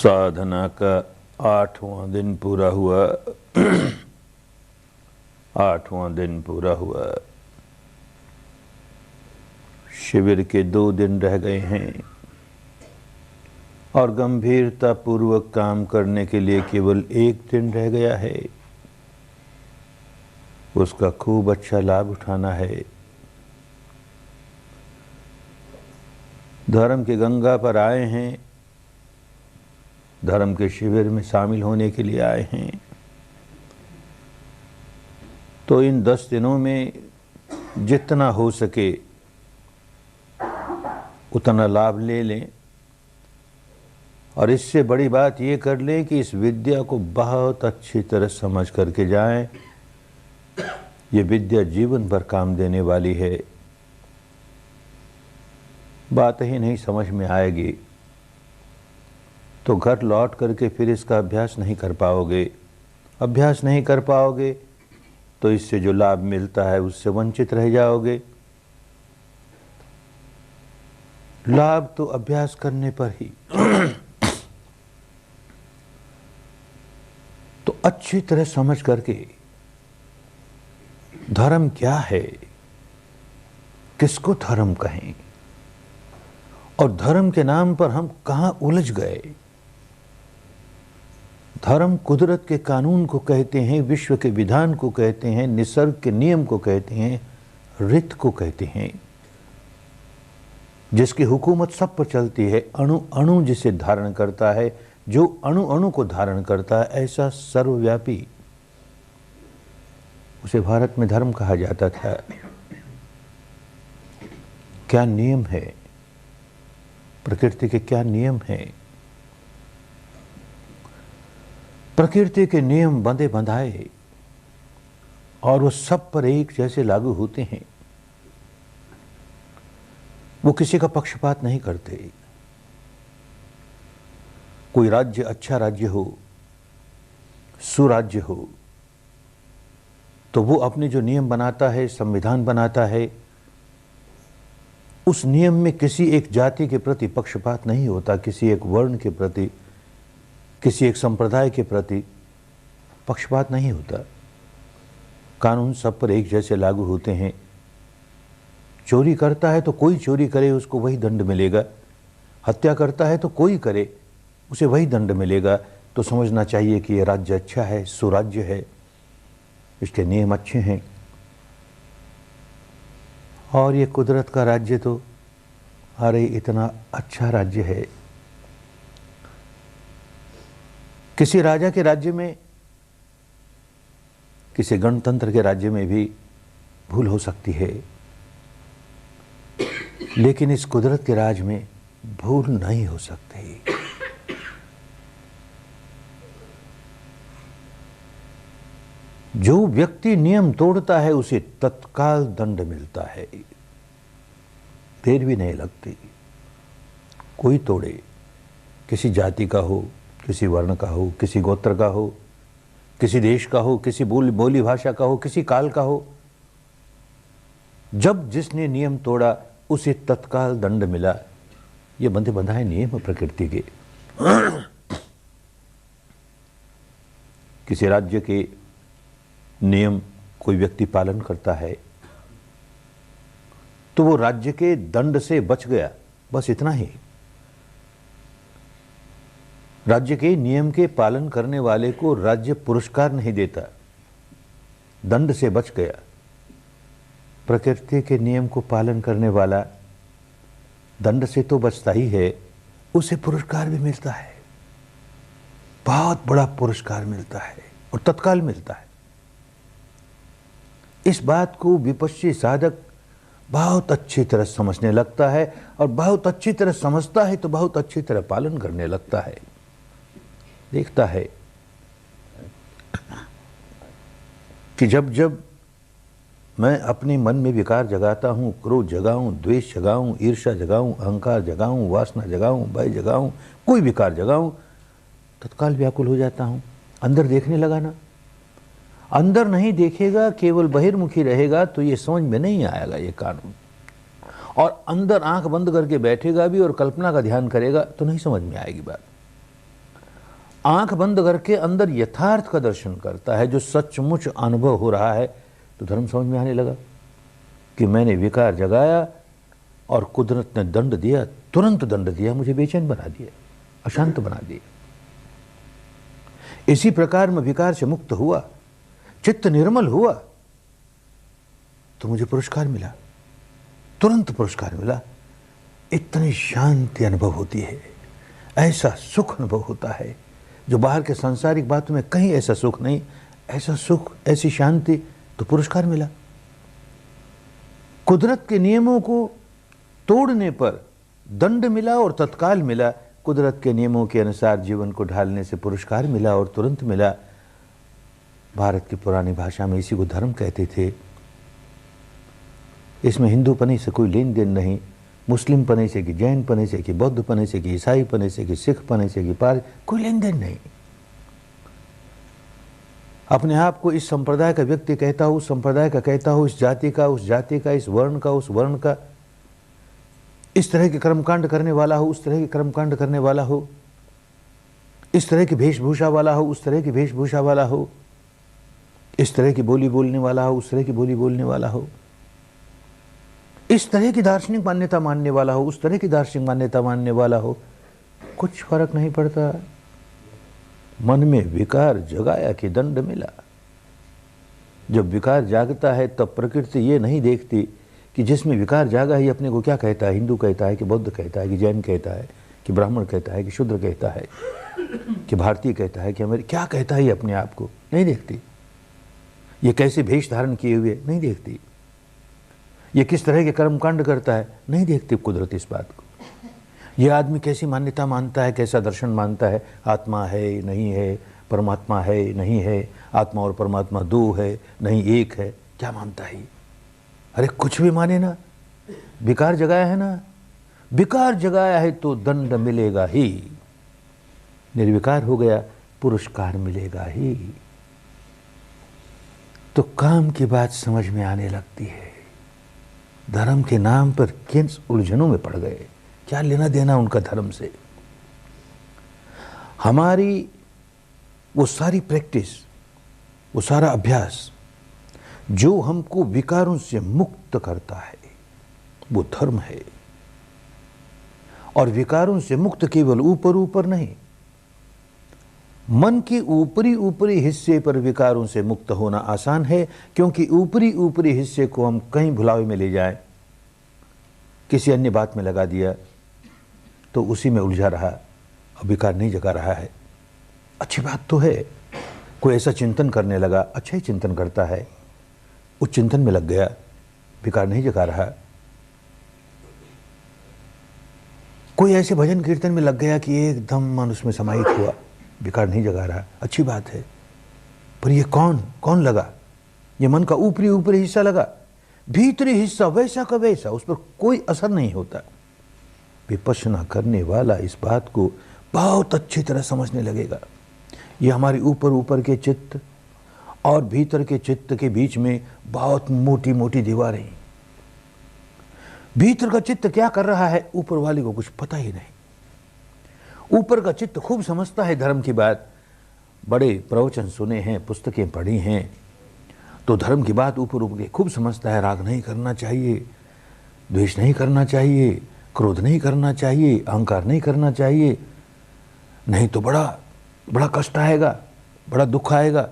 साधना का 8वां दिन पूरा हुआ। 8वां दिन पूरा हुआ। शिविर के 2 दिन रह गए हैं और गंभीरता पूर्वक काम करने के लिए केवल 1 दिन रह गया है। उसका खूब अच्छा लाभ उठाना है। धर्म के गंगा पर आए हैं, धर्म के शिविर में शामिल होने के लिए आए हैं, तो इन 10 दिनों में जितना हो सके उतना लाभ ले लें। और इससे बड़ी बात ये कर लें कि इस विद्या को बहुत अच्छी तरह समझ करके जाएं। ये विद्या जीवन भर काम देने वाली है। बात ही नहीं समझ में आएगी तो घर लौट करके फिर इसका अभ्यास नहीं कर पाओगे। अभ्यास नहीं कर पाओगे तो इससे जो लाभ मिलता है उससे वंचित रह जाओगे। लाभ तो अभ्यास करने पर ही। तो अच्छी तरह समझ करके धर्म क्या है, किसको धर्म कहें और धर्म के नाम पर हम कहां उलझ गए। धर्म कुदरत के कानून को कहते हैं, विश्व के विधान को कहते हैं, निसर्ग के नियम को कहते हैं, रीत को कहते हैं, जिसकी हुकूमत सब पर चलती है। अणु अणु जिसे धारण करता है, जो अणु अणु को धारण करता है, ऐसा सर्वव्यापी, उसे भारत में धर्म कहा जाता था। क्या नियम है, प्रकृति के क्या नियम हैं। प्रकृति के नियम बंधे बंधाए और वो सब पर एक जैसे लागू होते हैं। वो किसी का पक्षपात नहीं करते। कोई राज्य अच्छा राज्य हो, सुराज्य हो, तो वो अपने जो नियम बनाता है, संविधान बनाता है, उस नियम में किसी एक जाति के प्रति पक्षपात नहीं होता, किसी एक वर्ण के प्रति, किसी एक संप्रदाय के प्रति पक्षपात नहीं होता। कानून सब पर एक जैसे लागू होते हैं। चोरी करता है तो कोई चोरी करे उसको वही दंड मिलेगा, हत्या करता है तो कोई करे उसे वही दंड मिलेगा। तो समझना चाहिए कि ये राज्य अच्छा है, सुराज्य है, इसके नियम अच्छे हैं। और ये कुदरत का राज्य तो अरे इतना अच्छा राज्य है। किसी राजा के राज्य में, किसी गणतंत्र के राज्य में भी भूल हो सकती है, लेकिन इस कुदरत के राज में भूल नहीं हो सकती। जो व्यक्ति नियम तोड़ता है उसे तत्काल दंड मिलता है, देर भी नहीं लगती। कोई तोड़े, किसी जाति का हो, किसी वर्ण का हो, किसी गोत्र का हो, किसी देश का हो, किसी बोली भाषा का हो, किसी काल का हो, जब जिसने नियम तोड़ा उसे तत्काल दंड मिला। ये बंधे बंधाए नियम प्रकृति के। किसी राज्य के नियम कोई व्यक्ति पालन करता है तो वो राज्य के दंड से बच गया, बस इतना ही। राज्य के नियम के पालन करने वाले को राज्य पुरस्कार नहीं देता, दंड से बच गया। प्रकृति के नियम को पालन करने वाला दंड से तो बचता ही है, उसे पुरस्कार भी मिलता है, बहुत बड़ा पुरस्कार मिलता है और तत्काल मिलता है। इस बात को विपश्ची साधक बहुत अच्छी तरह समझने लगता है और बहुत अच्छी तरह समझता है तो बहुत अच्छी तरह पालन करने लगता है। देखता है कि जब जब मैं अपने मन में विकार जगाता हूँ, क्रोध जगाऊं, द्वेष जगाऊं, ईर्ष्या जगाऊं, अहंकार जगाऊं, वासना जगाऊं, भय जगाऊं, कोई विकार जगाऊं, तत्काल व्याकुल हो जाता हूँ। अंदर देखने लगा ना। अंदर नहीं देखेगा, केवल बहिर्मुखी रहेगा तो ये समझ में नहीं आएगा ये कानून। और अंदर आंख बंद करके बैठेगा भी और कल्पना का ध्यान करेगा तो नहीं समझ में आएगी बात। आंख बंद करके अंदर यथार्थ का दर्शन करता है, जो सचमुच अनुभव हो रहा है, तो धर्म समझ में आने लगा कि मैंने विकार जगाया और कुदरत ने दंड दिया, तुरंत दंड दिया, मुझे बेचैन बना दिया, अशांत बना दिया। इसी प्रकार मैं विकार से मुक्त हुआ, चित्त निर्मल हुआ, तो मुझे पुरस्कार मिला, तुरंत पुरस्कार मिला। इतनी शांति अनुभव होती है, ऐसा सुख अनुभव होता है जो बाहर के सांसारिक बातों में कहीं ऐसा सुख नहीं। ऐसा सुख, ऐसी शांति, तो पुरस्कार मिला। कुदरत के नियमों को तोड़ने पर दंड मिला और तत्काल मिला, कुदरत के नियमों के अनुसार जीवन को ढालने से पुरस्कार मिला और तुरंत मिला। भारत की पुरानी भाषा में इसी को धर्म कहते थे। इसमें हिंदू पने से कोई लेन देन नहीं, मुस्लिम पने से कि जैन पने से कि बौद्ध पने से कि ईसाई पने से कि सिख पने से कि पारसी, कोई लेन देन नहीं। अपने आप को इस संप्रदाय का व्यक्ति कहता हो, उस संप्रदाय का कहता हो, इस जाति का, उस जाति का, इस वर्ण का, उस वर्ण का, इस तरह के कर्मकांड करने वाला हो, उस तरह के कर्मकांड करने वाला हो, इस तरह की वेशभूषा वाला हो, उस तरह की वेशभूषा वाला हो, इस तरह की बोली बोलने वाला हो, उस तरह की बोली बोलने वाला हो, इस तरह की दार्शनिक मान्यता मानने वाला हो, उस तरह की दार्शनिक मान्यता मानने वाला हो, कुछ फर्क नहीं पड़ता। मन में विकार जगाया कि दंड मिला। जब विकार जागता है तब प्रकृति ये नहीं देखती कि जिसमें विकार जागा है अपने को क्या कहता है, हिंदू कहता है कि बौद्ध कहता है कि जैन कहता है कि ब्राह्मण कहता है कि शूद्र कहता है कि भारतीय कहता है कि अमेरिका, क्या कहता है ये अपने आप को नहीं देखती। ये कैसे भेष धारण किए हुए नहीं देखती। ये किस तरह के कर्मकांड करता है नहीं देखती कुदरत इस बात को। ये आदमी कैसी मान्यता मानता है, कैसा दर्शन मानता है, आत्मा है नहीं है, परमात्मा है नहीं है, आत्मा और परमात्मा दो है नहीं एक है, क्या मानता है? अरे कुछ भी माने ना, विकार जगाया है ना, विकार जगाया है तो दंड मिलेगा ही। निर्विकार हो गया, पुरस्कार मिलेगा ही। तो काम की बात समझ में आने लगती है। धर्म के नाम पर किन उलझनों में पड़ गए, क्या लेना देना उनका धर्म से। हमारी वो सारी प्रैक्टिस, वो सारा अभ्यास जो हमको विकारों से मुक्त करता है, वो धर्म है। और विकारों से मुक्त केवल ऊपर ऊपर नहीं, मन के ऊपरी ऊपरी हिस्से पर विकारों से मुक्त होना आसान है, क्योंकि ऊपरी ऊपरी हिस्से को हम कहीं भुलावे में ले जाएं, किसी अन्य बात में लगा दिया तो उसी में उलझा रहा, अब विकार नहीं जगा रहा है। अच्छी बात तो है, कोई ऐसा चिंतन करने लगा, अच्छा ही चिंतन करता है, उस चिंतन में लग गया, विकार नहीं जगा रहा। कोई ऐसे भजन कीर्तन में लग गया कि एकदम मन उसमें समाहित हुआ, विकार नहीं जगा रहा, अच्छी बात है। पर ये कौन लगा? ये मन का ऊपरी ऊपरी हिस्सा लगा, भीतरी हिस्सा वैसा का वैसा, उस पर कोई असर नहीं होता। विपश्यना करने वाला इस बात को बहुत अच्छी तरह समझने लगेगा। ये हमारी ऊपर ऊपर के चित्त और भीतर के चित्त के बीच में बहुत मोटी मोटी दीवारें। भीतर का चित्त क्या कर रहा है, ऊपर वाले को कुछ पता ही नहीं। ऊपर का चित्त खूब समझता है धर्म की बात, बड़े प्रवचन सुने हैं, पुस्तकें पढ़ी हैं, तो धर्म की बात ऊपर ऊपर के खूब समझता है। राग नहीं करना चाहिए, द्वेष नहीं करना चाहिए, क्रोध नहीं करना चाहिए, अहंकार नहीं करना चाहिए, नहीं तो बड़ा कष्ट आएगा, बड़ा दुख आएगा।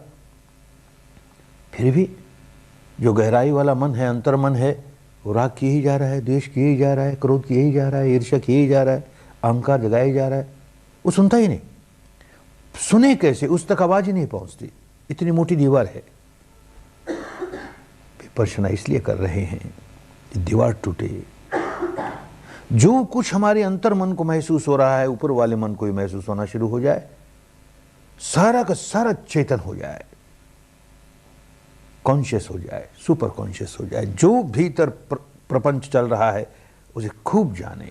फिर भी जो गहराई वाला मन है, अंतर मन है, वो राग किए ही जा रहा है, द्वेष किए ही जा रहा है, क्रोध किए ही जा रहा है, ईर्ष्या किए ही जा रहा है, अहंकार जगाया ही जा रहा है। वो सुनता ही नहीं। सुने कैसे? उस तक आवाज ही नहीं पहुंचती, इतनी मोटी दीवार है। विपश्यना इसलिए कर रहे हैं कि दीवार टूटे। जो कुछ हमारे अंतर मन को महसूस हो रहा है, ऊपर वाले मन को ही महसूस होना शुरू हो जाए, सारा का सारा चेतन हो जाए, कॉन्शियस हो जाए, सुपर कॉन्शियस हो जाए। जो भीतर प्रपंच चल रहा है उसे खूब जाने,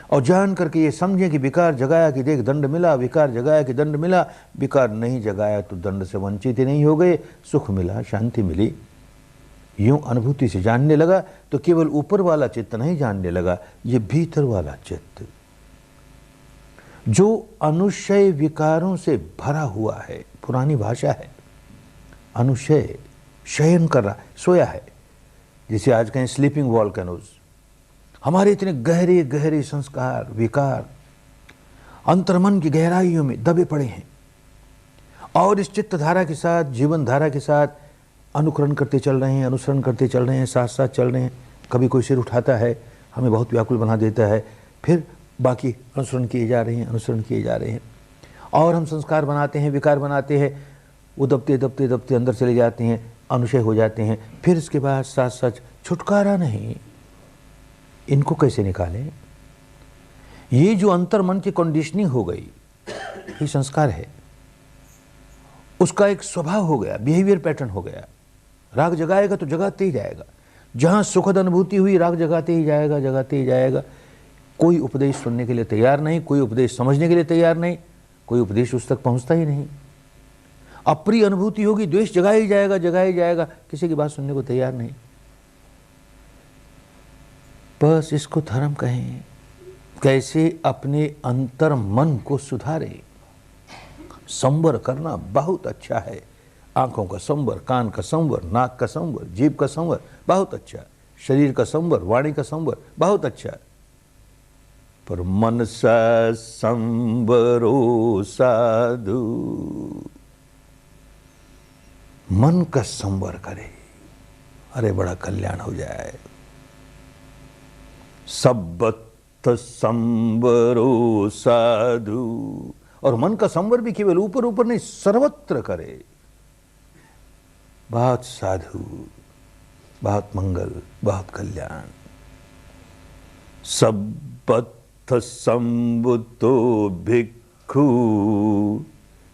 और जान करके ये समझे कि विकार जगाया कि देख दंड मिला, विकार जगाया कि दंड मिला, विकार नहीं जगाया तो दंड से वंचित ही नहीं हो गए, सुख मिला, शांति मिली। यूं अनुभूति से जानने लगा तो केवल ऊपर वाला चित्त नहीं जानने लगा, ये भीतर वाला चित्त जो अनुशय विकारों से भरा हुआ है, पुरानी भाषा है, अनुशय, शयन कर रहा, सोया है, जिसे आज कहें स्लीपिंग वॉल्केनोज। हमारे इतने गहरे गहरे संस्कार, विकार अंतर्मन की गहराइयों में दबे पड़े हैं और इस चित्त धारा के साथ, जीवन धारा के साथ अनुकरण करते चल रहे हैं, अनुसरण करते चल रहे हैं, साथ साथ चल रहे हैं। कभी कोई सिर उठाता है, हमें बहुत व्याकुल बना देता है, फिर बाकी अनुसरण किए जा रहे हैं, अनुसरण किए जा रहे हैं, और हम संस्कार बनाते हैं, विकार बनाते हैं, वो दबते दबते दबते अंदर चले जाते हैं, अनुशय हो जाते हैं। फिर इसके बाद साथ साथ छुटकारा नहीं। इनको कैसे निकालें? ये जो अंतर्मन की कंडीशनिंग हो गई, ये संस्कार है, उसका एक स्वभाव हो गया, बिहेवियर पैटर्न हो गया। राग जगाएगा तो जगाते ही जाएगा, जहां सुखद अनुभूति हुई राग जगाते ही जाएगा, जगाते ही जाएगा। कोई उपदेश सुनने के लिए तैयार नहीं, कोई उपदेश समझने के लिए तैयार नहीं, कोई उपदेश उस तक पहुंचता ही नहीं। अप्रिय अनुभूति होगी, द्वेष जगाया ही जाएगा, जगाया ही जाएगा, किसी की बात सुनने को तैयार नहीं। बस इसको धर्म कहें। कैसे अपने अंतर मन को सुधारे। संवर करना बहुत अच्छा है, आंखों का संवर, कान का संवर, नाक का संवर, जीभ का संवर बहुत अच्छा, शरीर का संवर, वाणी का संवर बहुत अच्छा, पर मनसा संवरो साधु, मन का संवर करे, अरे बड़ा कल्याण हो जाए। सब्बत संवरो साधु, और मन का संवर भी केवल ऊपर ऊपर नहीं, सर्वत्र करे। बहुत साधु, बहुत मंगल, बहुत कल्याण। सब्बत संबुतो भिक्खु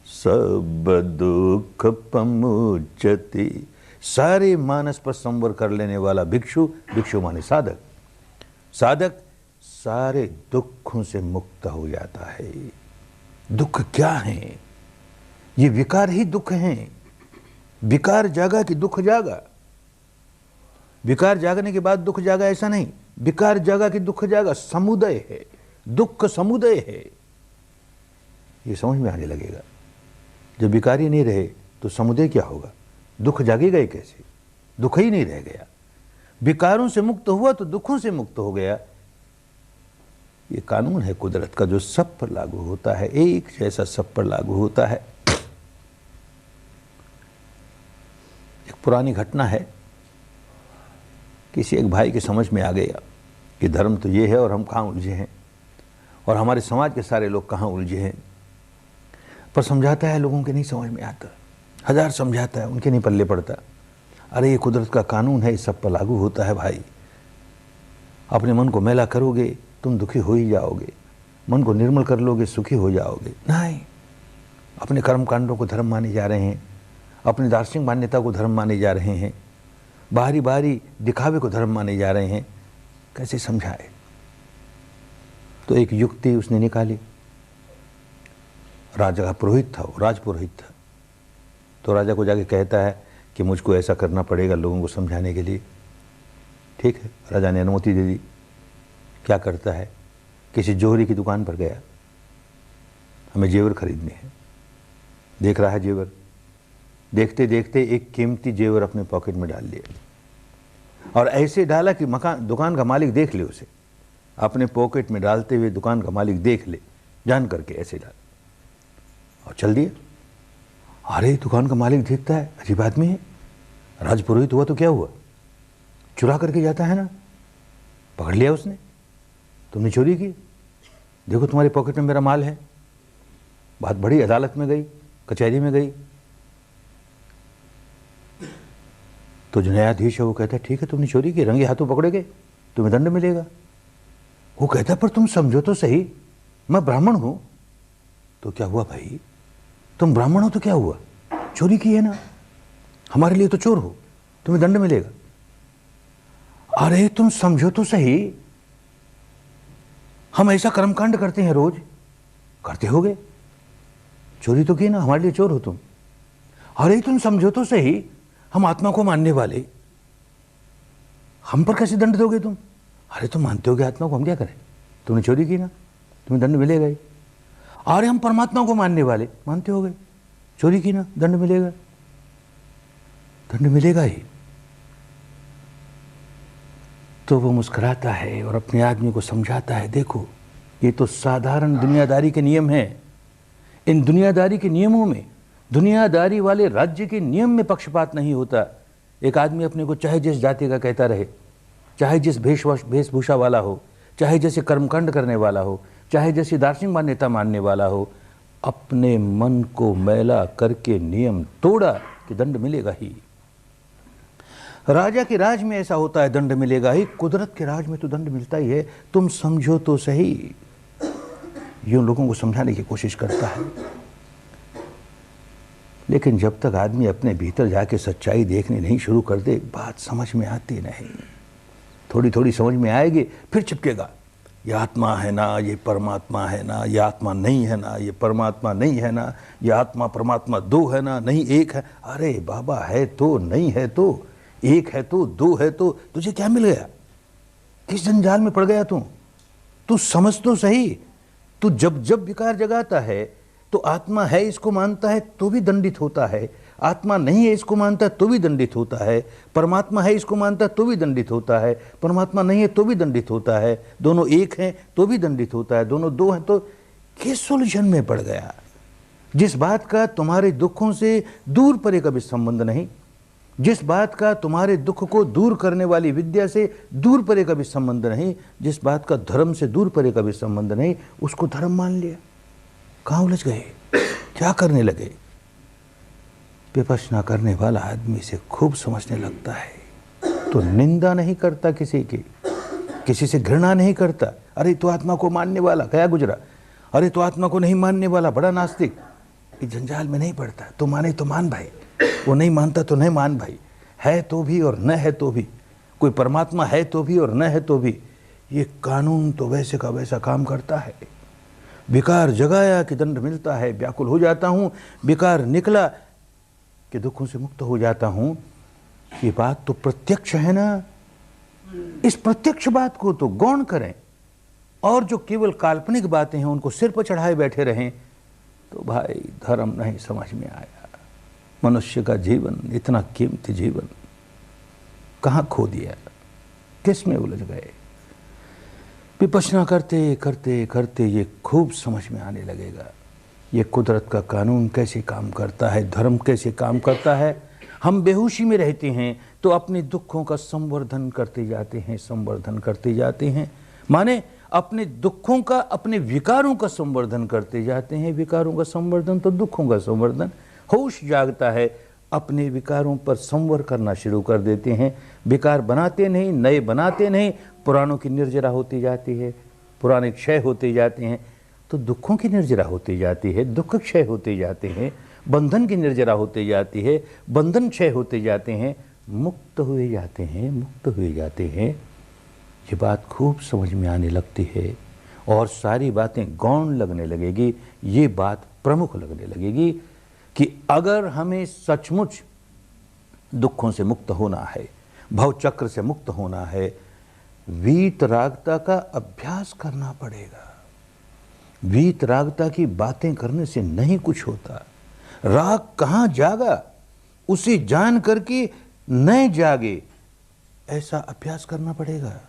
सब दुख पमुच्यति। सारे मानस पर संवर कर लेने वाला भिक्षु, भिक्षु माने साधक, साधक सारे दुखों से मुक्त हो जाता है। दुख क्या है? ये विकार ही दुख हैं। विकार जागा कि दुख जागा? विकार जागने के बाद दुख जागा ऐसा नहीं, विकार जागा कि दुख जागा, समुदय है, दुख समुदय है। ये समझ में आने लगेगा। जब विकार ही नहीं रहे तो समुदय क्या होगा? दुख जागेगा ही कैसे? दुख ही नहीं रह गया। विकारों से मुक्त हुआ तो दुखों से मुक्त हो गया। ये कानून है कुदरत का, जो सब पर लागू होता है, एक जैसा सब पर लागू होता है। एक पुरानी घटना है, किसी एक भाई के समझ में आ गया कि धर्म तो ये है और हम कहाँ उलझे हैं, और हमारे समाज के सारे लोग कहाँ उलझे हैं। पर समझाता है, लोगों के नहीं समझ में आता, हजार समझाता है, उनके नहीं पल्ले पड़ता। अरे ये कुदरत का कानून है, ये सब पर लागू होता है भाई। अपने मन को मैला करोगे तुम दुखी हो ही जाओगे, मन को निर्मल कर लोगे सुखी हो जाओगे। नहीं, अपने कर्म कांडों को धर्म माने जा रहे हैं, अपनी दार्शनिक मान्यता को धर्म माने जा रहे हैं, बाहरी बाहरी दिखावे को धर्म माने जा रहे हैं। कैसे समझाए? तो एक युक्ति उसने निकाली। राजा का पुरोहित था, वो राजपुरोहित था। तो राजा को जाके कहता है कि मुझको ऐसा करना पड़ेगा लोगों को समझाने के लिए। ठीक है, राजा ने अनुमति दे दी। क्या करता है, किसी जोहरी की दुकान पर गया, हमें जेवर खरीदने हैं। देख रहा है जेवर, देखते देखते एक कीमती जेवर अपने पॉकेट में डाल लिया, और ऐसे डाला कि दुकान का मालिक देख ले उसे, अपने पॉकेट में डालते हुए दुकान का मालिक देख ले, जान करके ऐसे डाल, और चल दिया। अरे दुकान का मालिक देखता है, अजीब आदमी है, राजपुरोहित हुआ तो क्या हुआ, चुरा करके जाता है ना। पकड़ लिया उसने, तुमने चोरी की, देखो तुम्हारे पॉकेट में मेरा माल है। बात बड़ी, अदालत में गई, कचहरी में गई, तो जो न्यायाधीश है वो कहता है ठीक है तुमने चोरी की, रंगे हाथों पकड़े गए, तुम्हें दंड मिलेगा। वो कहता है पर तुम समझो तो सही, मैं ब्राह्मण हूं। तो क्या हुआ भाई, तुम ब्राह्मण हो तो क्या हुआ, चोरी की है ना, हमारे लिए तो चोर हो, तुम्हें दंड मिलेगा। अरे तुम समझो तो सही, हम ऐसा कर्मकांड करते हैं रोज, करते होगे, चोरी तो की ना, हमारे लिए चोर हो तुम। अरे तुम समझो तो सही, हम आत्मा को मानने वाले, हम पर कैसे दंड दोगे तुम? अरे तुम मानते होगे आत्मा को, हम क्या करें, तुमने चोरी की ना, तुम्हें दंड मिलेगा ही। अरे हम परमात्मा को मानने वाले, मानते हो गए, चोरी की ना, दंड मिलेगा, दंड मिलेगा ही। तो वो मुस्कुराता है और अपने आदमी को समझाता है, देखो ये तो साधारण दुनियादारी के नियम हैं। इन दुनियादारी के नियमों में, दुनियादारी वाले राज्य के नियम में पक्षपात नहीं होता। एक आदमी अपने को चाहे जिस जाति का कहता रहे, चाहे जिस वेशभूषा वाला हो, चाहे जैसे कर्मकांड करने वाला हो, चाहे जैसी दार्शनिक मान्यता मानने वाला हो, अपने मन को मैला करके नियम तोड़ा कि दंड मिलेगा ही। राजा के राज में ऐसा होता है, दंड मिलेगा ही। कुदरत के राज में तो दंड मिलता ही है। तुम समझो तो सही। यूं लोगों को समझाने की कोशिश करता है, लेकिन जब तक आदमी अपने भीतर जाके सच्चाई देखनी नहीं शुरू कर दे, बात समझ में आती नहीं। थोड़ी थोड़ी समझ में आएगी, फिर चिपकेगा, ये आत्मा है ना, ये परमात्मा है ना, ये आत्मा नहीं है ना, ये परमात्मा नहीं है ना, ये आत्मा परमात्मा दो है ना, नहीं एक है। अरे बाबा, है तो, नहीं है तो, एक है तो, दो है तो, तुझे क्या मिल गया? किस जंजाल में पड़ गया तू समझ तो सही। तू जब जब विकार जगाता है तो आत्मा है इसको मानता है तो भी दंडित होता है, आत्मा नहीं है इसको मानता है तो भी दंडित होता है, परमात्मा है इसको मानता है तो भी दंडित होता है, परमात्मा नहीं है तो भी दंडित होता है, दोनों एक हैं तो भी दंडित होता है, दोनों दो हैं तो किस उलझन में पड़ गया? जिस बात का तुम्हारे दुखों से दूर परे कभी संबंध नहीं, जिस बात का तुम्हारे दुख को दूर करने वाली विद्या से दूर परे कभी संबंध नहीं, जिस बात का धर्म से दूर परे कभी संबंध नहीं, उसको धर्म मान लिया। कहाँ उलझ गए? क्या करने लगे? विपश्यना करने वाला आदमी से खूब समझने लगता है तो निंदा नहीं करता किसी की, किसी से घृणा नहीं करता। अरे तो आत्मा को मानने वाला गया गुजरा, अरे तो आत्मा को नहीं मानने वाला बड़ा नास्तिक। इस जंजाल में नहीं पड़ता। तो माने तो मान भाई, वो नहीं मानता तो नहीं मान भाई, है तो भी और न है तो भी, कोई परमात्मा है तो भी और न है तो भी। ये कानून तो वैसे का वैसा काम करता है। विकार जगाया कि दंड मिलता है, व्याकुल हो जाता हूँ, विकार निकला कि दुखों से मुक्त हो जाता हूँ। ये बात तो प्रत्यक्ष है ना। इस प्रत्यक्ष बात को तो गौण करें और जो केवल काल्पनिक बातें हैं उनको सिर पर चढ़ाए बैठे रहें तो भाई धर्म नहीं समझ में आया। मनुष्य का जीवन, इतना कीमती जीवन कहाँ खो दिया, किस में उलझ गए? विपश्यना करते करते करते ये खूब समझ में आने लगेगा, ये कुदरत का कानून कैसे काम करता है, धर्म कैसे काम करता है। हम बेहोशी में रहते हैं तो अपने दुखों का संवर्धन करते जाते हैं, संवर्धन करते जाते हैं, माने अपने दुखों का, अपने विकारों का संवर्धन करते जाते हैं। विकारों का संवर्धन तो दुखों का संवर्धन। होश जागता है, अपने विकारों पर संवर करना शुरू कर देते हैं। विकार बनाते नहीं, नए बनाते नहीं, पुरानों की निर्जरा होती जाती है, पुराने क्षय होते जाते हैं तो दुखों की निर्जरा होती जाती है, दुख क्षय होते जाते हैं, बंधन की निर्जरा होती जाती है, बंधन क्षय होते जाते हैं, मुक्त हुए जाते हैं, मुक्त हुए जाते हैं। ये बात खूब समझ में आने लगती है और सारी बातें गौण लगने लगेगी। ये बात प्रमुख लगने लगेगी कि अगर हमें सचमुच दुखों से मुक्त होना है, भवचक्र से मुक्त होना है, वीतरागता का अभ्यास करना पड़ेगा। वीतरागता की बातें करने से नहीं कुछ होता। राग कहाँ जागा उसे जान करके न जागे, ऐसा अभ्यास करना पड़ेगा।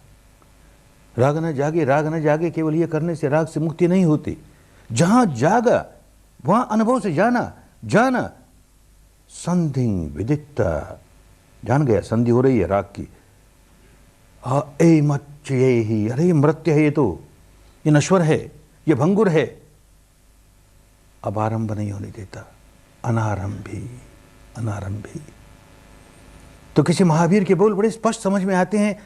राग न जागे, राग न जागे, केवल ये करने से राग से मुक्ति नहीं होती। जहां जागा वहां अनुभव से जाना, जाना संधि विदिता, जान गया संधि हो रही है राग की। ए मच्चे ही, अरे ये मृत्य है, ये नश्वर है, ये भंगुर है। अब आरंभ नहीं होने देता, अनारंभी, अनारंभी। तो किसी महावीर के बोल बड़े स्पष्ट समझ में आते हैं।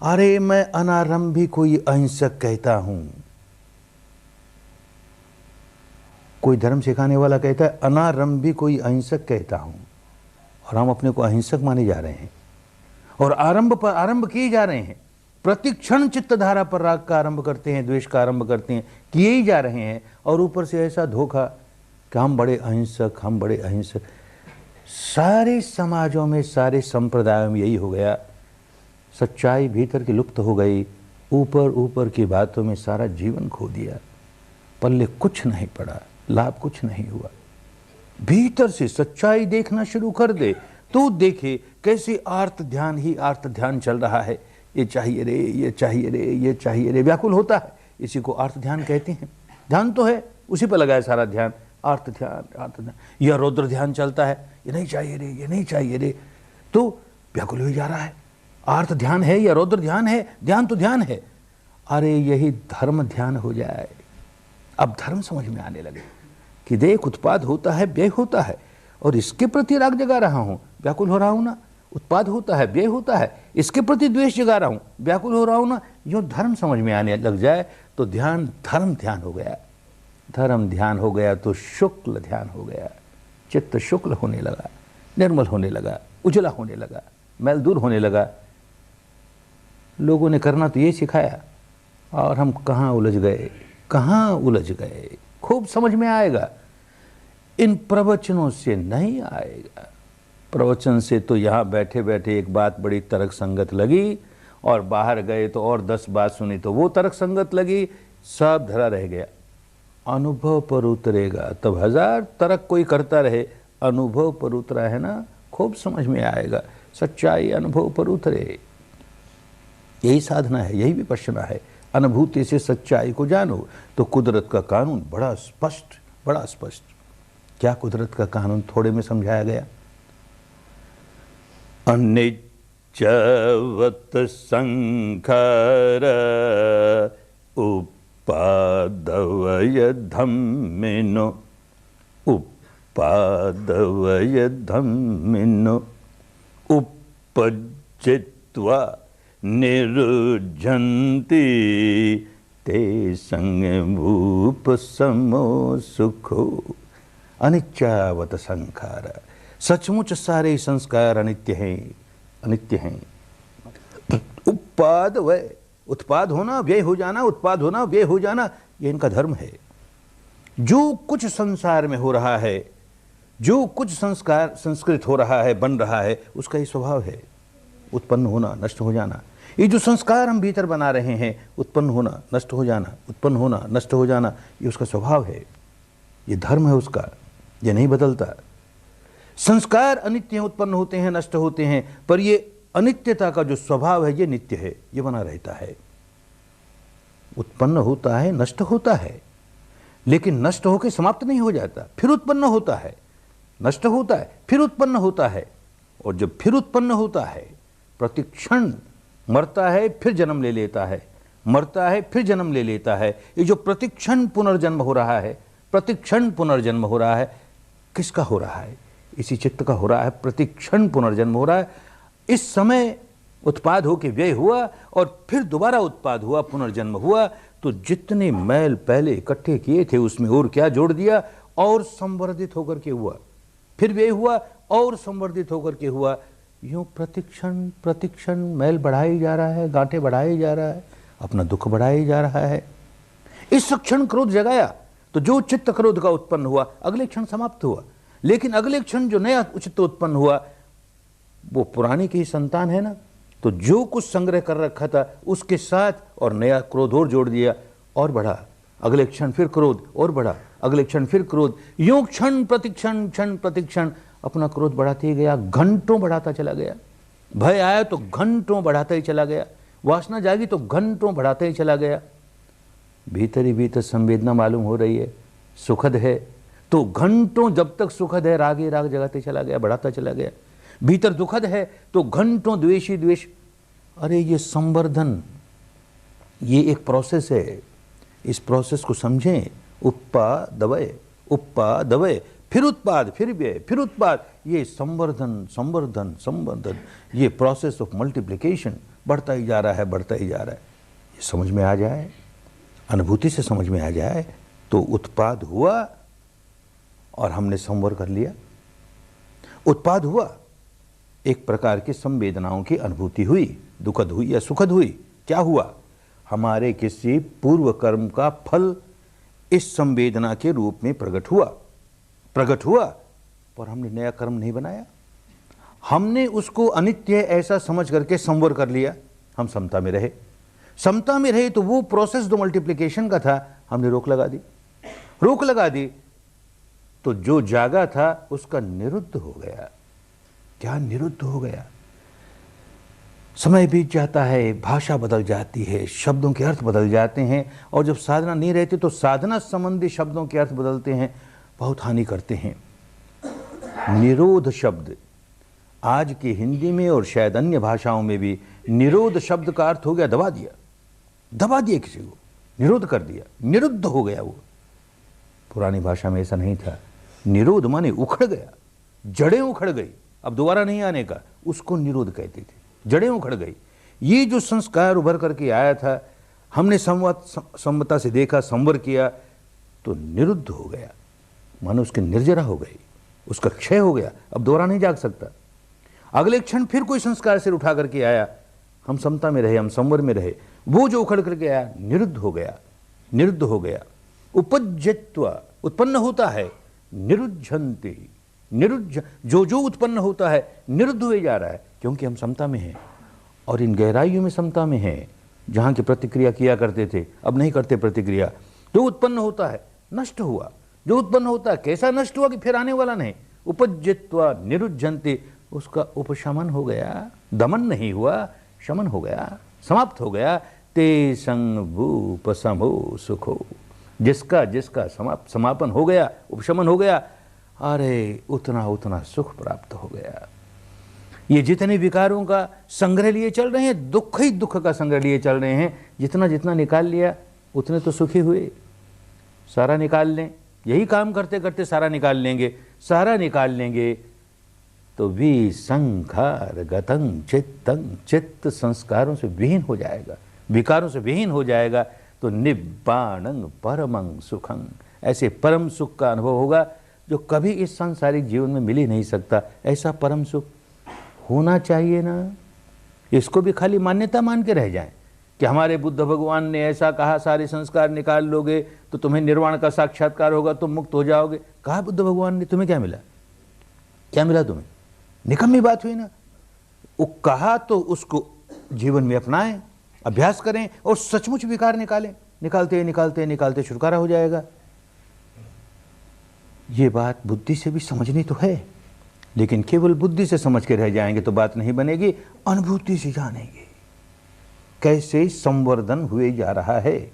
अरे मैं अनारंभी कोई अहिंसक कहता हूं। कोई धर्म सिखाने वाला कहता है अनारंभी कोई अहिंसक कहता हूं, और हम अपने को अहिंसक माने जा रहे हैं और आरंभ पर आरंभ किए जा रहे हैं। प्रतिक्षण चित्तधारा पर राग का आरंभ करते हैं, द्वेष का आरंभ करते हैं, किए ही जा रहे हैं। और ऊपर से ऐसा धोखा कि हम बड़े अहिंसक, हम बड़े अहिंसक। सारे समाजों में, सारे संप्रदायों में यही हो गया। सच्चाई भीतर की लुप्त हो गई, ऊपर ऊपर की बातों में सारा जीवन खो दिया। पल्ले कुछ नहीं पड़ा, लाभ कुछ नहीं हुआ। भीतर से सच्चाई देखना शुरू कर दे तो देखे कैसे आर्त ध्यान ही आर्त ध्यान चल रहा है। ये चाहिए रे, ये चाहिए रे, ये चाहिए रे, व्याकुल होता है। इसी को आर्त ध्यान कहते हैं। ध्यान तो है, उसी पर लगा है सारा ध्यान, आर्त ध्यान, आर्त ध्यान। यह रौद्र ध्यान चलता है, ये नहीं चाहिए रे, ये नहीं चाहिए रे, तो व्याकुल हो जा रहा है। आर्त ध्यान है या रौद्र ध्यान है? ध्यान तो ध्यान है। अरे यही धर्म ध्यान हो जाए। अब धर्म समझ में आने लगे कि देख, उत्पाद होता है, व्यय होता है, और इसके प्रति राग जगा रहा हूं, व्याकुल हो रहा हूं ना। उत्पाद होता है, व्यय होता है, इसके प्रति द्वेष जगा रहा हूं, व्याकुल हो रहा हूं ना। यूं धर्म समझ में आने लग जाए तो ध्यान धर्म ध्यान हो गया। धर्म ध्यान हो गया तो शुक्ल ध्यान हो गया। चित्त शुक्ल होने लगा, निर्मल होने लगा, उजला होने लगा, मैल दूर होने लगा। लोगों ने करना तो ये सिखाया, और हम कहाँ उलझ गए, कहाँ उलझ गए। खूब समझ में आएगा। इन प्रवचनों से नहीं आएगा। प्रवचन से तो यहाँ बैठे बैठे एक बात बड़ी तर्क संगत लगी, और बाहर गए तो और 10 बात सुनी तो वो तर्क संगत लगी, सब धरा रह गया। अनुभव पर उतरेगा तब 1000 तर्क कोई करता रहे, अनुभव पर उतरा है ना, खूब समझ में आएगा। सच्चाई अनुभव पर उतरे, यही साधना है, यही विपश्यना है। अनुभूति से सच्चाई को जानो तो कुदरत का कानून बड़ा स्पष्ट, बड़ा स्पष्ट। क्या कुदरत का कानून थोड़े में समझाया गया? अनिच्चवत् संखार उपादवय धम्मिनो, उपादवय धम्मिनो, उपजित्वा निरुज्झन्ति ते संगभूप समो सुखो। अनिच्चावत संखार, सचमुच सारे संस्कार अनित्य हैं, अनित्य हैं। उत्पाद वय, उत्पाद होना, व्यय हो जाना, उत्पाद होना, व्यय हो जाना, ये इनका धर्म है। जो कुछ संसार में हो रहा है, जो कुछ संस्कार संस्कृत हो रहा है, बन रहा है, उसका ये स्वभाव है, उत्पन्न होना, नष्ट हो जाना। ये जो संस्कार हम भीतर बना रहे हैं, उत्पन्न होना, नष्ट हो जाना, उत्पन्न होना, नष्ट हो जाना, ये उसका स्वभाव है, ये धर्म है उसका, ये नहीं बदलता। संस्कार अनित्य हैं, उत्पन्न होते हैं, नष्ट होते हैं, पर ये अनित्यता का जो स्वभाव है ये नित्य है, ये बना रहता है। उत्पन्न होता है, नष्ट होता है, लेकिन नष्ट होकर समाप्त नहीं हो जाता, फिर उत्पन्न होता है, नष्ट होता है, फिर उत्पन्न होता है, और जब फिर उत्पन्न होता है, प्रतिक्षण मरता है, फिर जन्म ले लेता है, मरता है, फिर जन्म ले लेता है। ये जो प्रतिक्षण पुनर्जन्म हो रहा है, प्रतिक्षण पुनर्जन्म हो रहा है, किसका हो रहा है? इसी चित्त का हो रहा है। प्रतिक्षण पुनर्जन्म हो रहा है। इस समय उत्पाद होके व्यय हुआ और फिर दोबारा उत्पाद हुआ, पुनर्जन्म हुआ, तो जितने मैल पहले इकट्ठे किए थे उसमें और क्या जोड़ दिया, और संवर्धित होकर के हुआ, फिर व्यय हुआ और संवर्धित होकर के हुआ। यूं प्रतिक्षण प्रतिक्षण मैल बढ़ाई जा रहा है, गांठे बढ़ाई जा रहा है, अपना दुख बढ़ाई जा रहा है। इस क्षण क्रोध जगाया तो जो चित्त क्रोध का उत्पन्न हुआ, अगले क्षण समाप्त हुआ, लेकिन अगले क्षण जो नया चित्त उत्पन्न हुआ वो पुरानी की ही संतान है ना, तो जो कुछ संग्रह कर रखा था उसके साथ और नया क्रोध और जोड़ दिया, और बढ़ा। अगले क्षण फिर क्रोध और बढ़ा, अगले क्षण फिर क्रोध, यूं क्षण प्रतिक्षण, क्षण प्रतिक्षण अपना क्रोध बढ़ाते ही गया, घंटों बढ़ाता चला गया। भय आया तो घंटों बढ़ाता ही चला गया, वासना जागी तो घंटों बढ़ाता ही चला गया। भीतर ही भीतर संवेदना मालूम हो रही है, सुखद है, तो घंटों जब तक सुखद है राग ही राग जगाते चला गया, बढ़ाता चला गया। भीतर दुखद है तो घंटों द्वेष ही द्वेष। अरे ये संवर्धन, ये एक प्रोसेस है, इस प्रोसेस को समझें। उत्पादवय, उत्पादवय, फिर उत्पाद, फिर व्यय, फिर उत्पाद, ये संवर्धन संवर्धन संवर्धन, ये प्रोसेस ऑफ मल्टीप्लिकेशन बढ़ता ही जा रहा है, बढ़ता ही जा रहा है। ये समझ में आ जाए, अनुभूति से समझ में आ जाए तो उत्पाद हुआ और हमने संवर कर लिया। उत्पाद हुआ, एक प्रकार की संवेदनाओं की अनुभूति हुई, दुखद हुई या सुखद हुई। क्या हुआ? हमारे किसी पूर्व कर्म का फल इस संवेदना के रूप में प्रकट हुआ, प्रकट हुआ, पर हमने नया कर्म नहीं बनाया। हमने उसको अनित्य ऐसा समझ करके संवर कर लिया। हम समता में रहे, समता में रहे तो वो प्रोसेस जो मल्टीप्लिकेशन का था हमने रोक लगा दी। रोक लगा दी तो जो जागा था उसका निरुद्ध हो गया, ज्ञान निरुद्ध हो गया। समय बीत जाता है, भाषा बदल जाती है, शब्दों के अर्थ बदल जाते हैं, और जब साधना नहीं रहती तो साधना संबंधी शब्दों के अर्थ बदलते हैं, बहुत हानि करते हैं। निरोध शब्द आज की हिंदी में और शायद अन्य भाषाओं में भी निरोध शब्द का अर्थ हो गया दबा दिया, दबा दिया, किसी को निरोध कर दिया, निरुद्ध हो गया वो। पुरानी भाषा में ऐसा नहीं था। निरोध माने उखड़ गया, जड़ें उखड़ गई, अब दोबारा नहीं आने का, उसको निरोध कहते थे। जड़ें उखड़ गई। ये जो संस्कार उभर करके आया था, हमने समता से देखा, संवर किया, तो निरुद्ध हो गया, मानो उसकी निर्जरा हो गई, उसका क्षय हो गया, अब दोबारा नहीं जाग सकता। अगले क्षण फिर कोई संस्कार से उठा करके आया, हम समता में रहे, हम संवर में रहे, वो जो उखड़ करके आया निरुद्ध हो गया, निरुद्ध हो गया। उपज्यत्व उत्पन्न होता है, निरुद्धन्ति, निरुद्ध जो जो उत्पन्न होता है निरुद्ध हुए जा रहा है, क्योंकि हम समता में हैं और इन गहराइयों में समता में हैं। जहाँ की प्रतिक्रिया किया करते थे अब नहीं करते प्रतिक्रिया। जो उत्पन्न होता है नष्ट हुआ, जो उत्पन्न होता है कैसा नष्ट हुआ कि फिर आने वाला नहीं। उपज्यत्वा निरुद्धन्ति, उसका उपशमन हो गया, दमन नहीं हुआ, शमन हो गया, समाप्त हो गया। ते संभूपसमो सुखो, जिसका जिसका समापन हो गया, उपशमन हो गया, अरे उतना उतना सुख प्राप्त हो गया। ये जितने विकारों का संग्रह लिए चल रहे हैं, दुख ही दुख का संग्रह लिए चल रहे हैं, जितना जितना निकाल लिया उतने तो सुखी हुए। सारा निकाल लें, यही काम करते करते सारा निकाल लेंगे, सारा निकाल लेंगे तो विसंखार गतं चित्तं, चित्त संस्कारों से विहीन हो जाएगा, विकारों से विहीन हो जाएगा, तो निब्बाणं परमं सुखं, ऐसे परम सुख का अनुभव होगा जो कभी इस सांसारिक जीवन में मिल ही नहीं सकता। ऐसा परम सुख होना चाहिए ना। इसको भी खाली मान्यता मान के रह जाएं कि हमारे बुद्ध भगवान ने ऐसा कहा, सारे संस्कार निकाल लोगे तो तुम्हें निर्वाण का साक्षात्कार होगा, तुम मुक्त हो जाओगे। कहा बुद्ध भगवान ने, तुम्हें क्या मिला? क्या मिला तुम्हें? निकम्मी बात हुई ना। वो कहा तो उसको जीवन में अपनाएं, अभ्यास करें और सचमुच विकार निकालें। निकालते निकालते निकालते छुटकारा हो जाएगा। ये बात बुद्धि से भी समझनी तो है, लेकिन केवल बुद्धि से समझ के रह जाएंगे तो बात नहीं बनेगी। अनुभूति से जानेंगे कैसे संवर्धन हुए जा रहा है,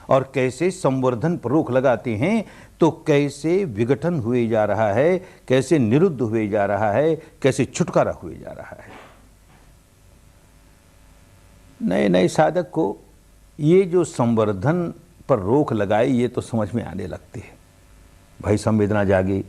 और कैसे संवर्धन पर रोक लगाते हैं तो कैसे विघटन हुए जा रहा है, कैसे निरुद्ध हुए जा रहा है, कैसे छुटकारा हुए जा रहा है। नए नए साधक को ये जो संवर्धन पर रोक लगाई, ये तो समझ में आने लगती है। भाई संवेदना जागी,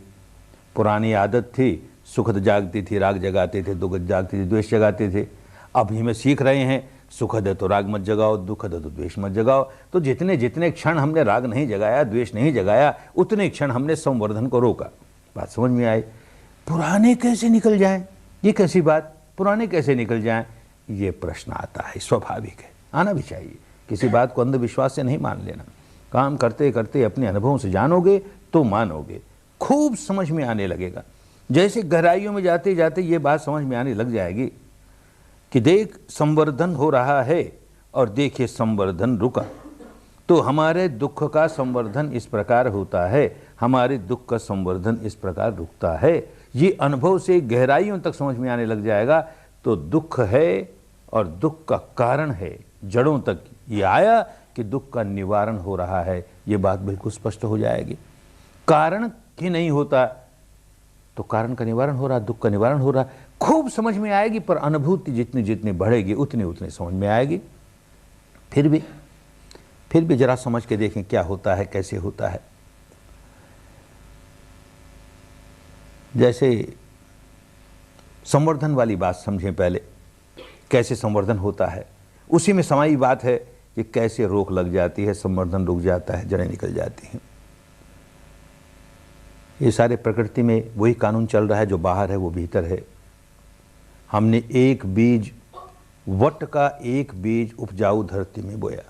पुरानी आदत थी, सुखद जागती थी, राग जगाते थे, दुखद जागती थी, द्वेष जगाते थे। अब ही में सीख रहे हैं, सुखद है तो राग मत जगाओ, दुखद है तो द्वेष मत जगाओ। तो जितने जितने क्षण हमने राग नहीं जगाया, द्वेष नहीं जगाया, उतने क्षण हमने संवर्धन को रोका। बात समझ में आई। पुराने कैसे निकल जाएं? ये कैसी बात, पुराने कैसे निकल जाएं? ये प्रश्न आता है, स्वाभाविक है, आना भी चाहिए। किसी बात को अंधविश्वास से नहीं मान लेना। काम करते करते अपने अनुभवों से जानोगे तो मानोगे, खूब समझ में आने लगेगा। जैसे गहराइयों में जाते जाते ये बात समझ में आने लग जाएगी कि देख संवर्धन हो रहा है और देखिए संवर्धन रुका। तो हमारे दुख का संवर्धन इस प्रकार होता है, हमारे दुख का संवर्धन इस प्रकार रुकता है। ये अनुभव से गहराइयों तक समझ में आने लग जाएगा। तो दुख है और दुख का कारण है, जड़ों तक ये आया कि दुख का निवारण हो रहा है, ये बात बिल्कुल स्पष्ट हो जाएगी। कारण ही नहीं होता तो कारण का निवारण हो रहा, दुख का निवारण हो रहा, खूब समझ में आएगी। पर अनुभूति जितनी जितनी बढ़ेगी उतनी उतनी समझ में आएगी। फिर भी जरा समझ के देखें क्या होता है, कैसे होता है। जैसे संवर्धन वाली बात समझें पहले, कैसे संवर्धन होता है। उसी में समाई बात है कि कैसे रोक लग जाती है, संवर्धन रुक जाता है, जड़ें निकल जाती हैं। ये सारे प्रकृति में वही कानून चल रहा है, जो बाहर है वो भीतर है। हमने एक बीज, वट का एक बीज उपजाऊ धरती में बोया,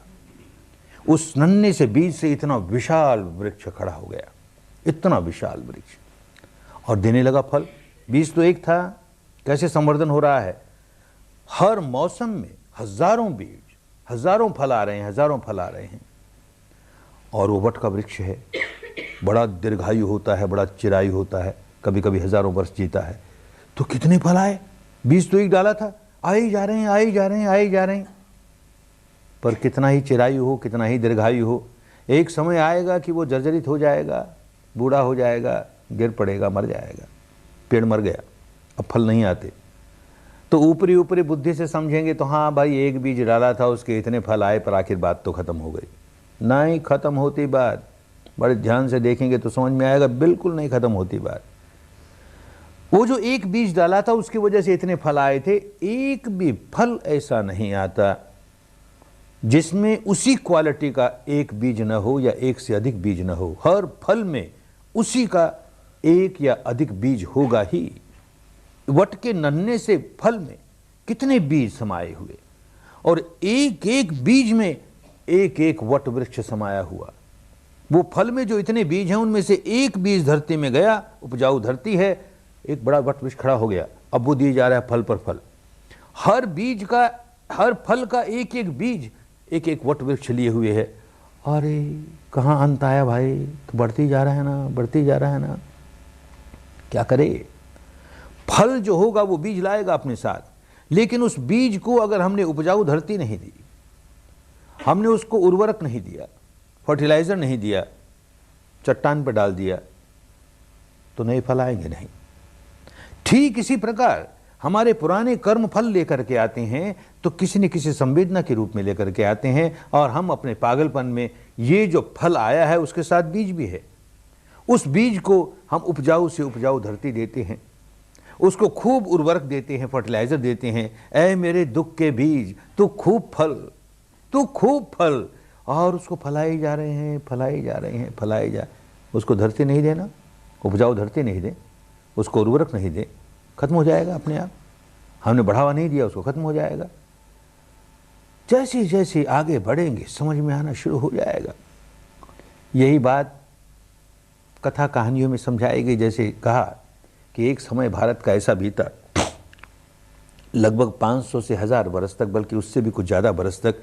उस नन्हे से बीज से इतना विशाल वृक्ष खड़ा हो गया, इतना विशाल वृक्ष, और देने लगा फल। बीज तो एक था, कैसे संवर्धन हो रहा है। हर मौसम में हजारों बीज, हजारों फल आ रहे हैं, हजारों फल आ रहे हैं, और वो वट का वृक्ष है। बड़ा दीर्घायु होता है, बड़ा चिरायु होता है, कभी कभी हजारों वर्ष जीता है। तो कितने फल आए, बीज तो एक डाला था, आए ही जा रहे हैं, आए ही जा रहे हैं, आए ही जा रहे हैं। पर कितना ही चिरायु हो, कितना ही दीर्घायु हो, एक समय आएगा कि वो जर्जरित हो जाएगा, बूढ़ा हो जाएगा, गिर पड़ेगा, मर जाएगा, पेड़ मर गया, अब फल नहीं आते। तो ऊपरी ऊपरी बुद्धि से समझेंगे तो हाँ भाई, एक बीज डाला था, उसके इतने फल आए, पर आखिर बात तो खत्म हो गई। नहीं खत्म होती बात, बड़े ध्यान से देखेंगे तो समझ में आएगा, बिल्कुल नहीं खत्म होती बात। वो जो एक बीज डाला था उसकी वजह से इतने फल आए थे, एक भी फल ऐसा नहीं आता जिसमें उसी क्वालिटी का एक बीज न हो या एक से अधिक बीज न हो। हर फल में उसी का एक या अधिक बीज होगा ही। वट के नन्हे से फल में कितने बीज समाये हुए, और एक एक बीज में एक एक वट वृक्ष समाया हुआ। वो फल में जो इतने बीज हैं उनमें से एक बीज धरती में गया, उपजाऊ धरती है, एक बड़ा वट वृक्ष खड़ा हो गया, अब वो दिए जा रहा है फल पर फल। हर बीज का, हर फल का एक एक बीज एक एक वट वृक्ष लिए हुए है। अरे कहाँ अंत आया भाई, तो बढ़ती जा रहा है ना, बढ़ती जा रहा है ना। क्या करे, फल जो होगा वो बीज लाएगा अपने साथ, लेकिन उस बीज को अगर हमने उपजाऊ धरती नहीं दी, हमने उसको उर्वरक नहीं दिया, फर्टिलाइजर नहीं दिया, चट्टान पर डाल दिया, तो नए फल आएंगे नहीं। ठीक इसी प्रकार हमारे पुराने कर्म फल लेकर के आते हैं, तो किसी न किसी संवेदना के रूप में लेकर के आते हैं, और हम अपने पागलपन में ये जो फल आया है उसके साथ बीज भी है, उस बीज को हम उपजाऊ से उपजाऊ धरती देते हैं, उसको खूब उर्वरक देते हैं, फर्टिलाइजर देते हैं। ऐ मेरे दुख के बीज, तू खूब फल, तू खूब फल, और उसको फलाए जा रहे हैं, फलाए जा रहे हैं, फलाए जा। उसको धरती नहीं देना, उपजाऊ धरती नहीं दे, उसको उर्वरक नहीं दे, खत्म हो जाएगा अपने आप। हमने बढ़ावा नहीं दिया, उसको खत्म हो जाएगा। जैसे जैसे आगे बढ़ेंगे समझ में आना शुरू हो जाएगा। यही बात कथा कहानियों में समझाई गई। जैसे कहा कि एक समय भारत का ऐसा बीता, लगभग 500 से 1000 बरस तक, बल्कि उससे भी कुछ ज़्यादा बरस तक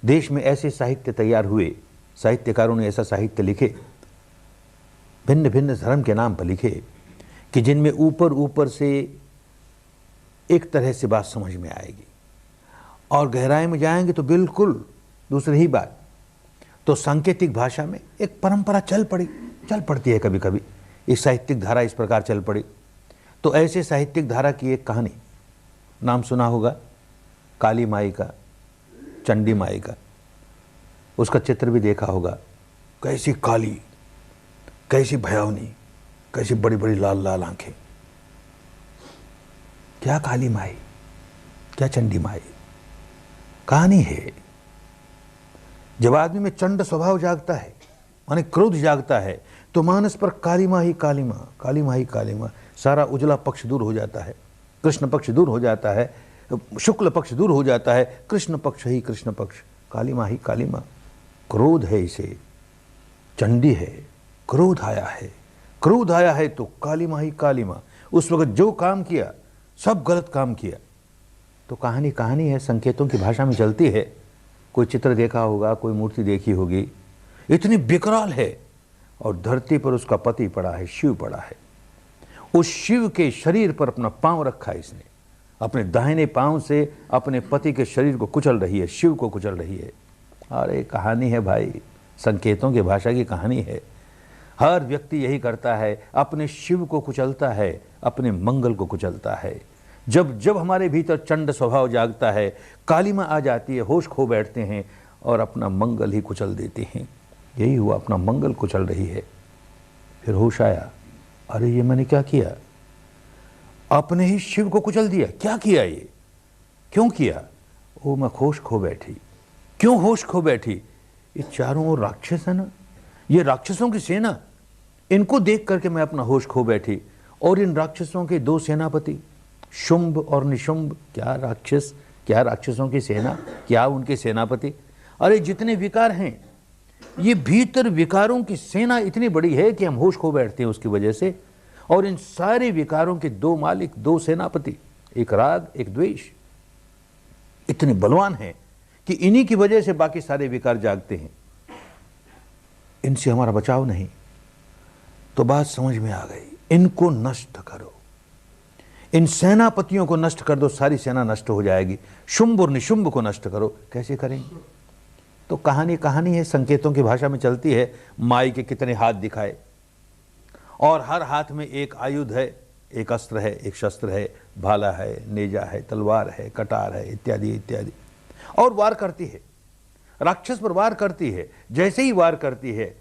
देश में ऐसे साहित्य तैयार हुए, साहित्यकारों ने ऐसा साहित्य लिखे, भिन्न भिन्न धर्म के नाम पर लिखे, कि जिनमें ऊपर ऊपर से एक तरह से बात समझ में आएगी, और गहराई में जाएंगे तो बिल्कुल दूसरी ही बात। तो सांकेतिक भाषा में एक परंपरा चल पड़ती है कभी कभी, एक साहित्यिक धारा इस प्रकार चल पड़ी। तो ऐसे साहित्यिक धारा की एक कहानी, नाम सुना होगा काली माई का, चंडी माई का, उसका चित्र भी देखा होगा। कैसी काली, कैसी भयावनी, कैसी बड़ी बड़ी लाल लाल आंखें। क्या काली माई, क्या चंडी माई। कहानी है, जब आदमी में चंड स्वभाव जागता है, माने क्रोध जागता है, तो मानस पर काली माँ ही काली माँ, काली माँ ही काली माँ, सारा उजला पक्ष दूर हो जाता है, कृष्ण पक्ष दूर हो जाता है, शुक्ल पक्ष दूर हो जाता है, कृष्ण पक्ष ही कृष्ण पक्ष, काली माँ ही काली माँ। क्रोध है इसे, चंडी है, क्रोध आया है, क्रोध आया है तो काली माँ ही काली माँ। उस वक्त जो काम किया सब गलत काम किया। तो कहानी कहानी है, संकेतों की भाषा में चलती है। कोई चित्र देखा होगा, कोई मूर्ति देखी होगी, इतनी विकराल है, और धरती पर उसका पति पड़ा है, शिव पड़ा है। उस शिव के शरीर पर अपना पांव रखा है इसने, अपने दाहिने पांव से अपने पति के शरीर को कुचल रही है, शिव को कुचल रही है। अरे कहानी है भाई, संकेतों की भाषा की कहानी है। हर व्यक्ति यही करता है, अपने शिव को कुचलता है, अपने मंगल को कुचलता है। जब जब हमारे भीतर चंड स्वभाव जागता है, कालिमा आ जाती है, होश खो बैठते हैं और अपना मंगल ही कुचल देते हैं। यही हुआ, अपना मंगल कुचल रही है। फिर होश आया, अरे ये मैंने क्या किया, अपने ही शिव को कुचल दिया। क्या किया ये, क्यों किया? ओ मैं होश खो बैठी। क्यों होश खो बैठी? ये चारों ओर राक्षस है ना, ये राक्षसों की सेना, इनको देख करके मैं अपना होश खो बैठी। और इन राक्षसों के दो सेनापति, शुंभ और निशुंभ। क्या राक्षस, क्या राक्षसों की सेना, क्या उनके सेनापति। अरे जितने विकार हैं, ये भीतर विकारों की सेना इतनी बड़ी है कि हम होश खो बैठते हैं उसकी वजह से। और इन सारे विकारों के दो मालिक, दो सेनापति, एक राग एक द्वेष, इतने बलवान हैं कि इन्हीं की वजह से बाकी सारे विकार जागते हैं। इनसे हमारा बचाव नहीं। तो बात समझ में आ गई, इनको नष्ट करो, इन सेनापतियों को नष्ट कर दो, सारी सेना नष्ट हो जाएगी। शुंभ और निशुंभ को नष्ट करो, कैसे करेंगे? तो कहानी है, संकेतों की भाषा में चलती है। माई के कितने हाथ दिखाए और हर हाथ में एक आयुध है, एक अस्त्र है, एक शस्त्र है, भाला है, नेजा है, तलवार है, कटार है, इत्यादि इत्यादि, और वार करती है, राक्षस पर वार करती है। जैसे ही वार करती है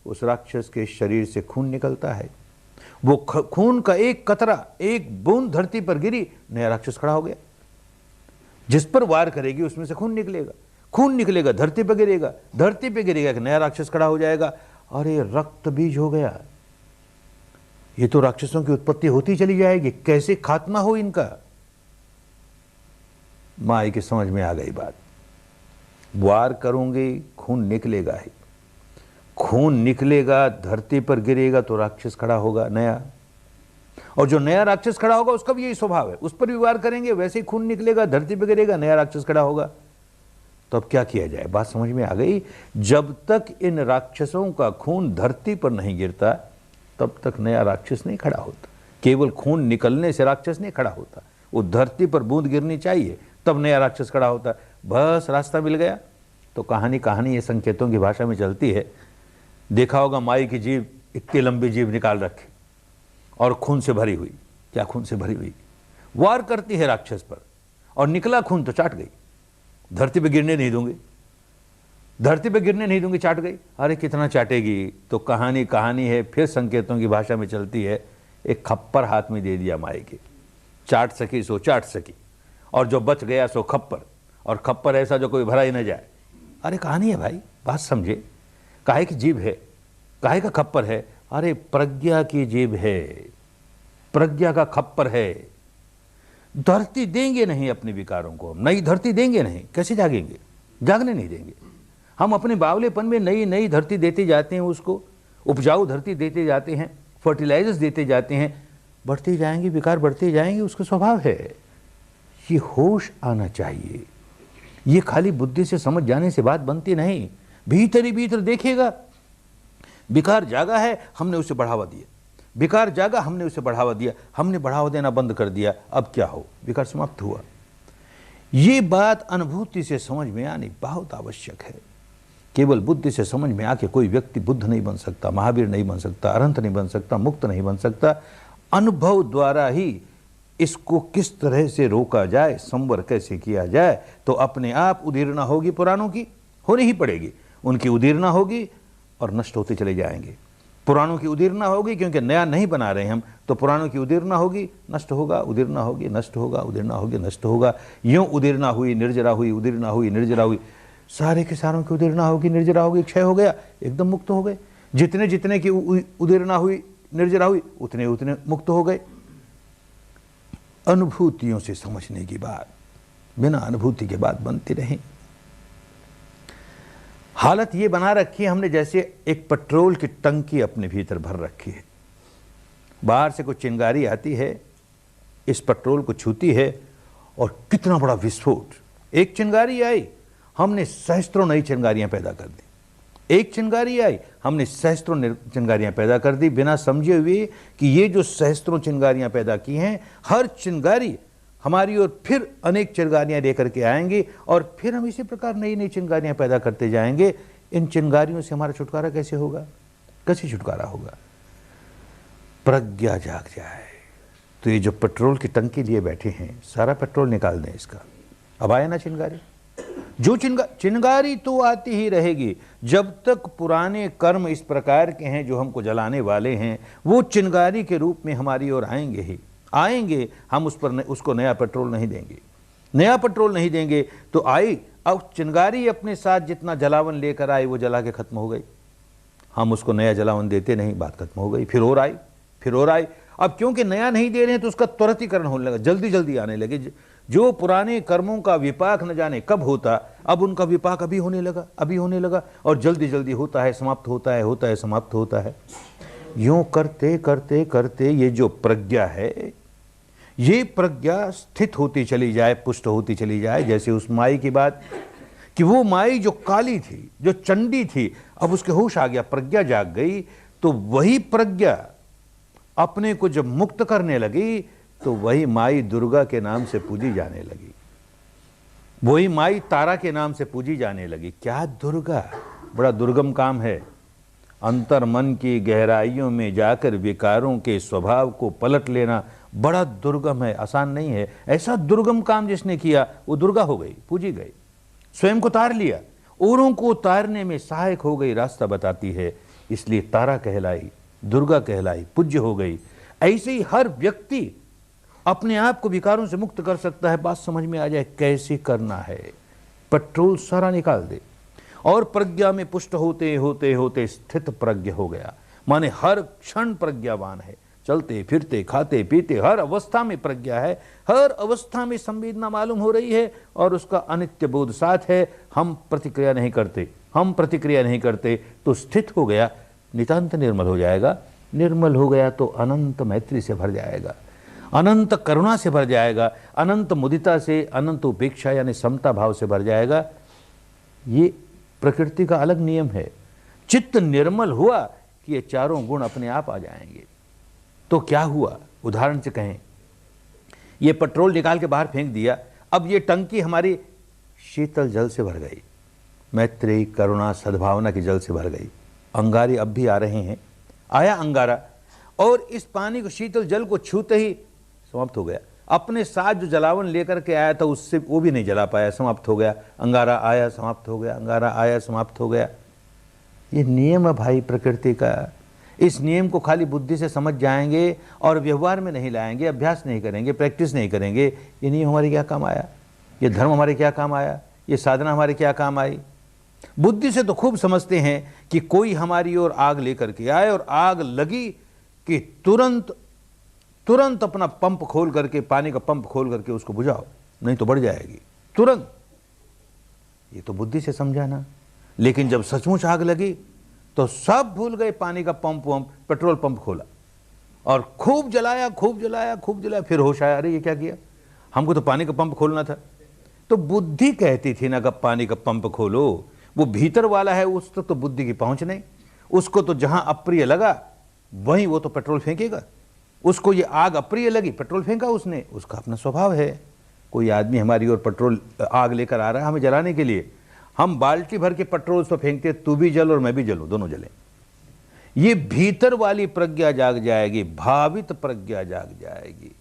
उस राक्षस के शरीर से खून निकलता है। वो खून का एक कतरा, एक बूंद धरती पर गिरी, नया राक्षस खड़ा हो गया। जिस पर वार करेगी उसमें से खून निकलेगा, खून निकलेगा, धरती पर गिरेगा, धरती पे गिरेगा, एक नया राक्षस खड़ा हो जाएगा। और ये रक्त बीज हो गया, ये तो राक्षसों की उत्पत्ति होती चली जाएगी, कैसे खात्मा हो इनका? माई की समझ में आ गई बात, वार करूंगी खून निकलेगा ही, खून निकलेगा, धरती पर गिरेगा तो राक्षस खड़ा होगा नया, और जो नया राक्षस खड़ा होगा उसका भी यही स्वभाव है, उस पर भी वार करेंगे, वैसे ही खून निकलेगा, धरती पर गिरेगा, नया राक्षस खड़ा होगा। तो अब क्या किया जाए? बात समझ में आ गई। जब तक इन राक्षसों का खून धरती पर नहीं गिरता तब तक नया राक्षस नहीं खड़ा होता। केवल खून निकलने से राक्षस नहीं खड़ा होता, वो धरती पर बूंद गिरनी चाहिए तब नया राक्षस खड़ा होता। बस रास्ता मिल गया। तो कहानी ये संकेतों की भाषा में चलती है। देखा होगा माई की जीभ, इतनी लंबी जीभ निकाल रखी और खून से भरी हुई। क्या खून से भरी हुई? वार करती है राक्षस पर और निकला खून तो चाट गई, धरती पे गिरने नहीं दूंगी, धरती पे गिरने नहीं दूंगी, चाट गई। अरे कितना चाटेगी? तो कहानी है, फिर संकेतों की भाषा में चलती है। एक खप्पर हाथ में दे दिया माई के, चाट सकी सो चाट सकी, और जो बच गया सो खप्पर, और खप्पर ऐसा जो कोई भरा ही न जाए। अरे कहानी है भाई, बात समझे। काहे की जीभ है, काहे का खप्पर है? अरे प्रज्ञा की जीभ है, प्रज्ञा का खप्पर है। धरती देंगे नहीं अपने विकारों को, नई धरती देंगे नहीं, कैसे जागेंगे? जागने नहीं देंगे। हम अपने बावलेपन में नई नई धरती देते जाते हैं, उसको उपजाऊ धरती देते जाते हैं, फर्टिलाइजर्स देते जाते हैं, बढ़ते जाएंगे, विकार बढ़ते जाएंगे, उसका स्वभाव है। ये होश आना चाहिए। ये खाली बुद्धि से समझ जाने से बात बनती नहीं। भीतर ही भीतर देखेगा, विकार जागा है, हमने उसे बढ़ावा दिया, विकार जागा, हमने उसे बढ़ावा दिया, हमने बढ़ावा देना बंद कर दिया, अब क्या हो? विकार समाप्त हुआ। ये बात अनुभूति से समझ में आनी बहुत आवश्यक है। केवल बुद्धि से समझ में आके कोई व्यक्ति बुद्ध नहीं बन सकता, महावीर नहीं बन सकता, अनंत नहीं बन सकता, मुक्त नहीं बन सकता। अनुभव द्वारा ही इसको किस तरह से रोका जाए, संवर कैसे किया जाए, तो अपने आप उदीर्णा होगी, पुराणों की होनी ही पड़ेगी। उनकी उदीर्णा होगी और नष्ट होते चले जाएंगे। पुराणों की उदीर्णा होगी, क्योंकि नया नहीं बना रहे हम, तो पुराणों की उदीर्णा होगी, नष्ट होगा, उदीर्णा होगी, नष्ट होगा, उदीर्णा होगी, नष्ट होगा। यूं उदीर्णा हुई, निर्जरा हुई, उदीर्णा हुई, निर्जरा हुई, सारे के सारों की उदीर्णा होगी, निर्जरा होगी, क्षय हो गया, एकदम मुक्त हो गए। जितने जितने की उदीर्णा हुई, निर्जरा हुई, उतने उतने मुक्त हो गए। अनुभूतियों से समझने की बात, बिना अनुभूति के बात बनती नहीं। हालत ये बना रखी है हमने जैसे एक पेट्रोल की टंकी अपने भीतर भर रखी है। बाहर से कुछ चिंगारी आती है, इस पेट्रोल को छूती है और कितना बड़ा विस्फोट। एक चिंगारी आई, हमने सहस्त्रों नई चिंगारियां पैदा कर दी। एक चिंगारी आई, हमने सहस्त्रों चिंगारियां पैदा कर दी, बिना समझे हुए कि ये जो सहस्त्रों चिंगारियां पैदा की हैं, हर चिंगारी हमारी ओर फिर अनेक चिंगारियां लेकर के आएंगी, और फिर हम इसी प्रकार नई नई चिंगारियां पैदा करते जाएंगे। इन चिंगारियों से हमारा छुटकारा कैसे होगा? कैसे छुटकारा होगा? प्रज्ञा जाग जाए। तो ये जो पेट्रोल की टंकी लिए बैठे हैं, सारा पेट्रोल निकाल दें इसका। अब आया ना चिंगारी, जो चिंगारी तो आती ही रहेगी जब तक पुराने कर्म इस प्रकार के हैं जो हमको जलाने वाले हैं, वो चिंगारी के रूप में हमारी ओर आएंगे ही आएंगे। हम उस पर उसको नया पेट्रोल नहीं देंगे, नया पेट्रोल नहीं देंगे तो आई। अब चिंगारी अपने साथ जितना जलावन लेकर आई वो जला के खत्म हो गई, हम उसको नया जलावन देते नहीं, बात खत्म हो गई। फिर और आई, फिर और आई। अब क्योंकि नया नहीं दे रहे हैं तो उसका त्वरितीकरण होने लगा, जल्दी जल्दी आने लगे। जो पुराने कर्मों का विपाक न जाने कब होता, अब उनका विपाक अभी होने लगा, अभी होने लगा, और जल्दी जल्दी होता है, समाप्त होता है, होता है, समाप्त होता है। यूं करते करते करते ये जो प्रज्ञा है, ये प्रज्ञा स्थित होती चली जाए, पुष्ट होती चली जाए। जैसे उस माई की बात कि वो माई जो काली थी, जो चंडी थी, अब उसके होश आ गया, प्रज्ञा जाग गई, तो वही प्रज्ञा अपने को जब मुक्त करने लगी तो वही माई दुर्गा के नाम से पूजी जाने लगी, वही माई तारा के नाम से पूजी जाने लगी। क्या दुर्गा, बड़ा दुर्गम काम है। अंतर मन की गहराइयों में जाकर विकारों के स्वभाव को पलट लेना बड़ा दुर्गम है, आसान नहीं है। ऐसा दुर्गम काम जिसने किया वो दुर्गा हो गई, पूजी गई, स्वयं को तार लिया, औरों को तारने में सहायक हो गई, रास्ता बताती है, इसलिए तारा कहलाई, दुर्गा कहलाई, पूज्य हो गई। ऐसे ही हर व्यक्ति अपने आप को विकारों से मुक्त कर सकता है। बात समझ में आ जाए कैसे करना है। पेट्रोल सारा निकाल दे और प्रज्ञा में पुष्ट होते होते होते स्थित प्रज्ञ हो गया, माने हर क्षण प्रज्ञावान है, चलते फिरते खाते पीते हर अवस्था में प्रज्ञा है, हर अवस्था में संवेदना मालूम हो रही है और उसका अनित्य बोध साथ है। हम प्रतिक्रिया नहीं करते तो स्थित हो गया, नितांत निर्मल हो जाएगा। निर्मल हो गया तो अनंत मैत्री से भर जाएगा, अनंत करुणा से भर जाएगा, अनंत मुदिता से, अनंत उपेक्षा यानी समता भाव से भर जाएगा। ये प्रकृति का अलग नियम है। चित्त निर्मल हुआ कि ये चारों गुण अपने आप आ जाएंगे। तो क्या हुआ, उदाहरण से कहें, ये पेट्रोल निकाल के बाहर फेंक दिया, अब ये टंकी हमारी शीतल जल से भर गई, मैत्री करुणा सद्भावना के जल से भर गई। अंगारे अब भी आ रहे हैं, आया अंगारा और इस पानी को, शीतल जल को छूते ही समाप्त हो गया। अपने साथ जो जलावन लेकर के आया था उससे वो भी नहीं जला पाया, समाप्त हो गया। अंगारा आया समाप्त हो गया, अंगारा आया समाप्त हो गया। ये नियम है भाई प्रकृति का। इस नियम को खाली बुद्धि से समझ जाएंगे और व्यवहार में नहीं लाएंगे, अभ्यास नहीं करेंगे, प्रैक्टिस नहीं करेंगे, ये नियम हमारे क्या काम आया, ये धर्म हमारे क्या काम आया, ये साधना हमारे क्या काम आई। बुद्धि से तो खूब समझते हैं कि कोई हमारी ओर आग लेकर के आए और आग लगी कि तुरंत अपना पंप खोल करके, पानी का पंप खोल करके उसको बुझाओ, नहीं तो बढ़ जाएगी तुरंत। ये तो बुद्धि से समझाना। लेकिन जब सचमुच आग लगी तो सब भूल गए, पानी का पंप पेट्रोल पंप खोला और खूब जलाया, फिर होश आया, अरे ये क्या किया, हमको तो पानी का पंप खोलना था। तो बुद्धि कहती थी ना कि पानी का पंप खोलो, वो भीतर वाला है, उस तक तो बुद्धि की पहुंच नहीं। उसको तो जहां अप्रिय लगा वहीं वो तो पेट्रोल फेंकेगा। उसको ये आग अप्रिय लगी, पेट्रोल फेंका उसने, उसका अपना स्वभाव है। कोई आदमी हमारी ओर पेट्रोल आग लेकर आ रहा है हमें जलाने के लिए, हम बाल्टी भर के पेट्रोल उस पर फेंकते, तू भी जल और मैं भी जलूं, दोनों जलें। ये भीतर वाली प्रज्ञा जाग जाएगी, भावित प्रज्ञा जाग जाएगी,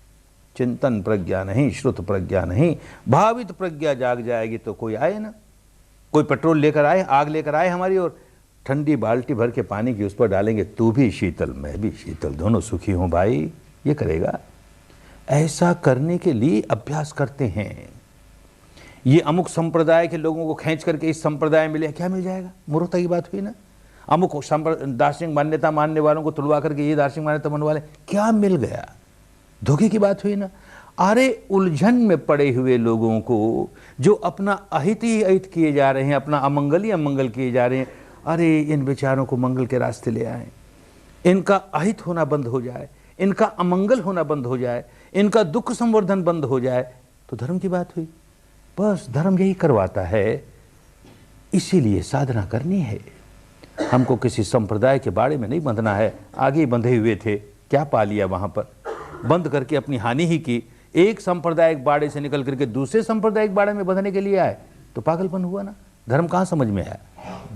चिंतन प्रज्ञा नहीं, श्रुत प्रज्ञा नहीं, भावित प्रज्ञा जाग जाएगी। तो कोई आए ना, कोई पेट्रोल लेकर आए, आग लेकर आए हमारी ओर, ठंडी बाल्टी भर के पानी की उस पर डालेंगे, तू भी शीतल मैं भी शीतल, दोनों सुखी हों भाई, ये करेगा। ऐसा करने के लिए अभ्यास करते हैं। ये अमुक संप्रदाय के लोगों को खींच करके इस संप्रदाय में ले, क्या मिल जाएगा, मूर्खता की बात हुई ना। अमुक दार्शनिक मान्यता मानने वालों को तुड़वा करके ये दार्शनिक मान्यता मानने वाले, क्या मिल गया, धोखे की बात हुई ना। अरे उलझन में पड़े हुए लोगों को जो अपना अहित ही अहित किए जा रहे हैं, अपना अमंगल ही अमंगल किए जा रहे हैं, अरे इन बेचारों को मंगल के रास्ते ले आए, इनका अहित होना बंद हो जाए, इनका अमंगल होना बंद हो जाए, इनका दुख संवर्धन बंद हो जाए, तो धर्म की बात हुई। बस धर्म यही करवाता है, इसीलिए साधना करनी है। हमको किसी संप्रदाय के बाड़े में नहीं बंधना है। आगे बंधे हुए थे, क्या पा लिया वहां पर, बंद करके अपनी हानि ही की। एक सांप्रदायिक बाड़े से निकल करके दूसरे सांप्रदायिक बाड़े में बंधने के लिए आए तो पागलपन हुआ ना। धर्म कहां समझ में आया,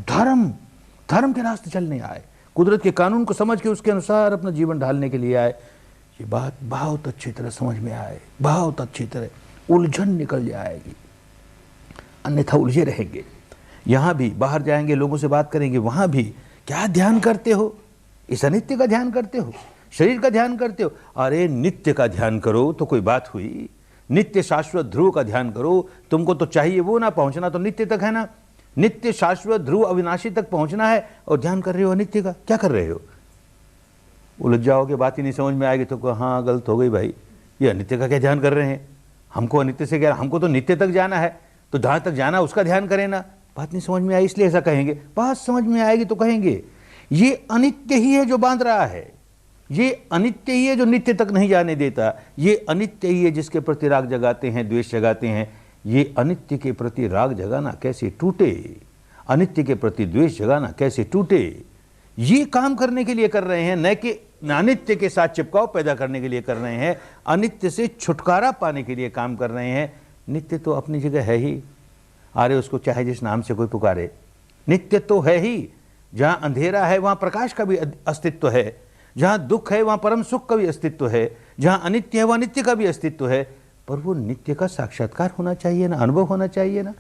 धर्म के रास्ते चलने आए, कुदरत के कानून को समझ के उसके अनुसार अपना जीवन ढालने के लिए आए। ये बात बहुत अच्छी तरह समझ में आए, बहुत अच्छी तरह, उलझन निकल जाएगी, अन्यथा उलझे रहेंगे। यहां भी बाहर जाएंगे, लोगों से बात करेंगे, वहां भी क्या ध्यान करते हो, इस अनित्य का ध्यान करते हो, शरीर का ध्यान करते हो। अरे नित्य का ध्यान करो तो कोई बात हुई, नित्य शाश्वत ध्रुव का ध्यान करो। तुमको तो चाहिए वो ना, पहुंचना तो नित्य तक है ना, नित्य शाश्वत ध्रुव अविनाशी तक पहुंचना है और ध्यान कर रहे हो अनित्य का, क्या कर रहे हो। उलझ जाओगे, बात ही नहीं समझ में आएगी तो हाँ गलत हो गई भाई, ये अनित्य का क्या ध्यान कर रहे हैं, हमको अनित्य से क्या, हमको तो नित्य तक जाना है, तो जहां तक जाना उसका ध्यान करें ना। बात नहीं समझ में आई इसलिए ऐसा कहेंगे, बात समझ में आएगी तो कहेंगे ये अनित्य ही है जो बांध रहा है, ये अनित्य ही है जो नित्य तक नहीं जाने देता, ये अनित्य ही है जिसके प्रति राग जगाते हैं, द्वेष जगाते हैं। ये अनित्य के प्रति राग जगाना कैसे टूटे, अनित्य के प्रति द्वेष जगाना कैसे टूटे, ये काम करने के लिए कर रहे हैं, न कि अनित्य के साथ चिपकाव पैदा करने के लिए कर रहे हैं, अनित्य से छुटकारा पाने के लिए काम कर रहे हैं। नित्य तो अपनी जगह है ही, अरे उसको चाहे जिस नाम से कोई पुकारे, नित्य तो है ही। जहां अंधेरा है वहां प्रकाश का भी अस्तित्व है, जहां दुख है वहां परम सुख का भी अस्तित्व है, जहां अनित्य है वहां नित्य का भी अस्तित्व है। पर वो नित्य का साक्षात्कार होना चाहिए ना, अनुभव होना चाहिए ना।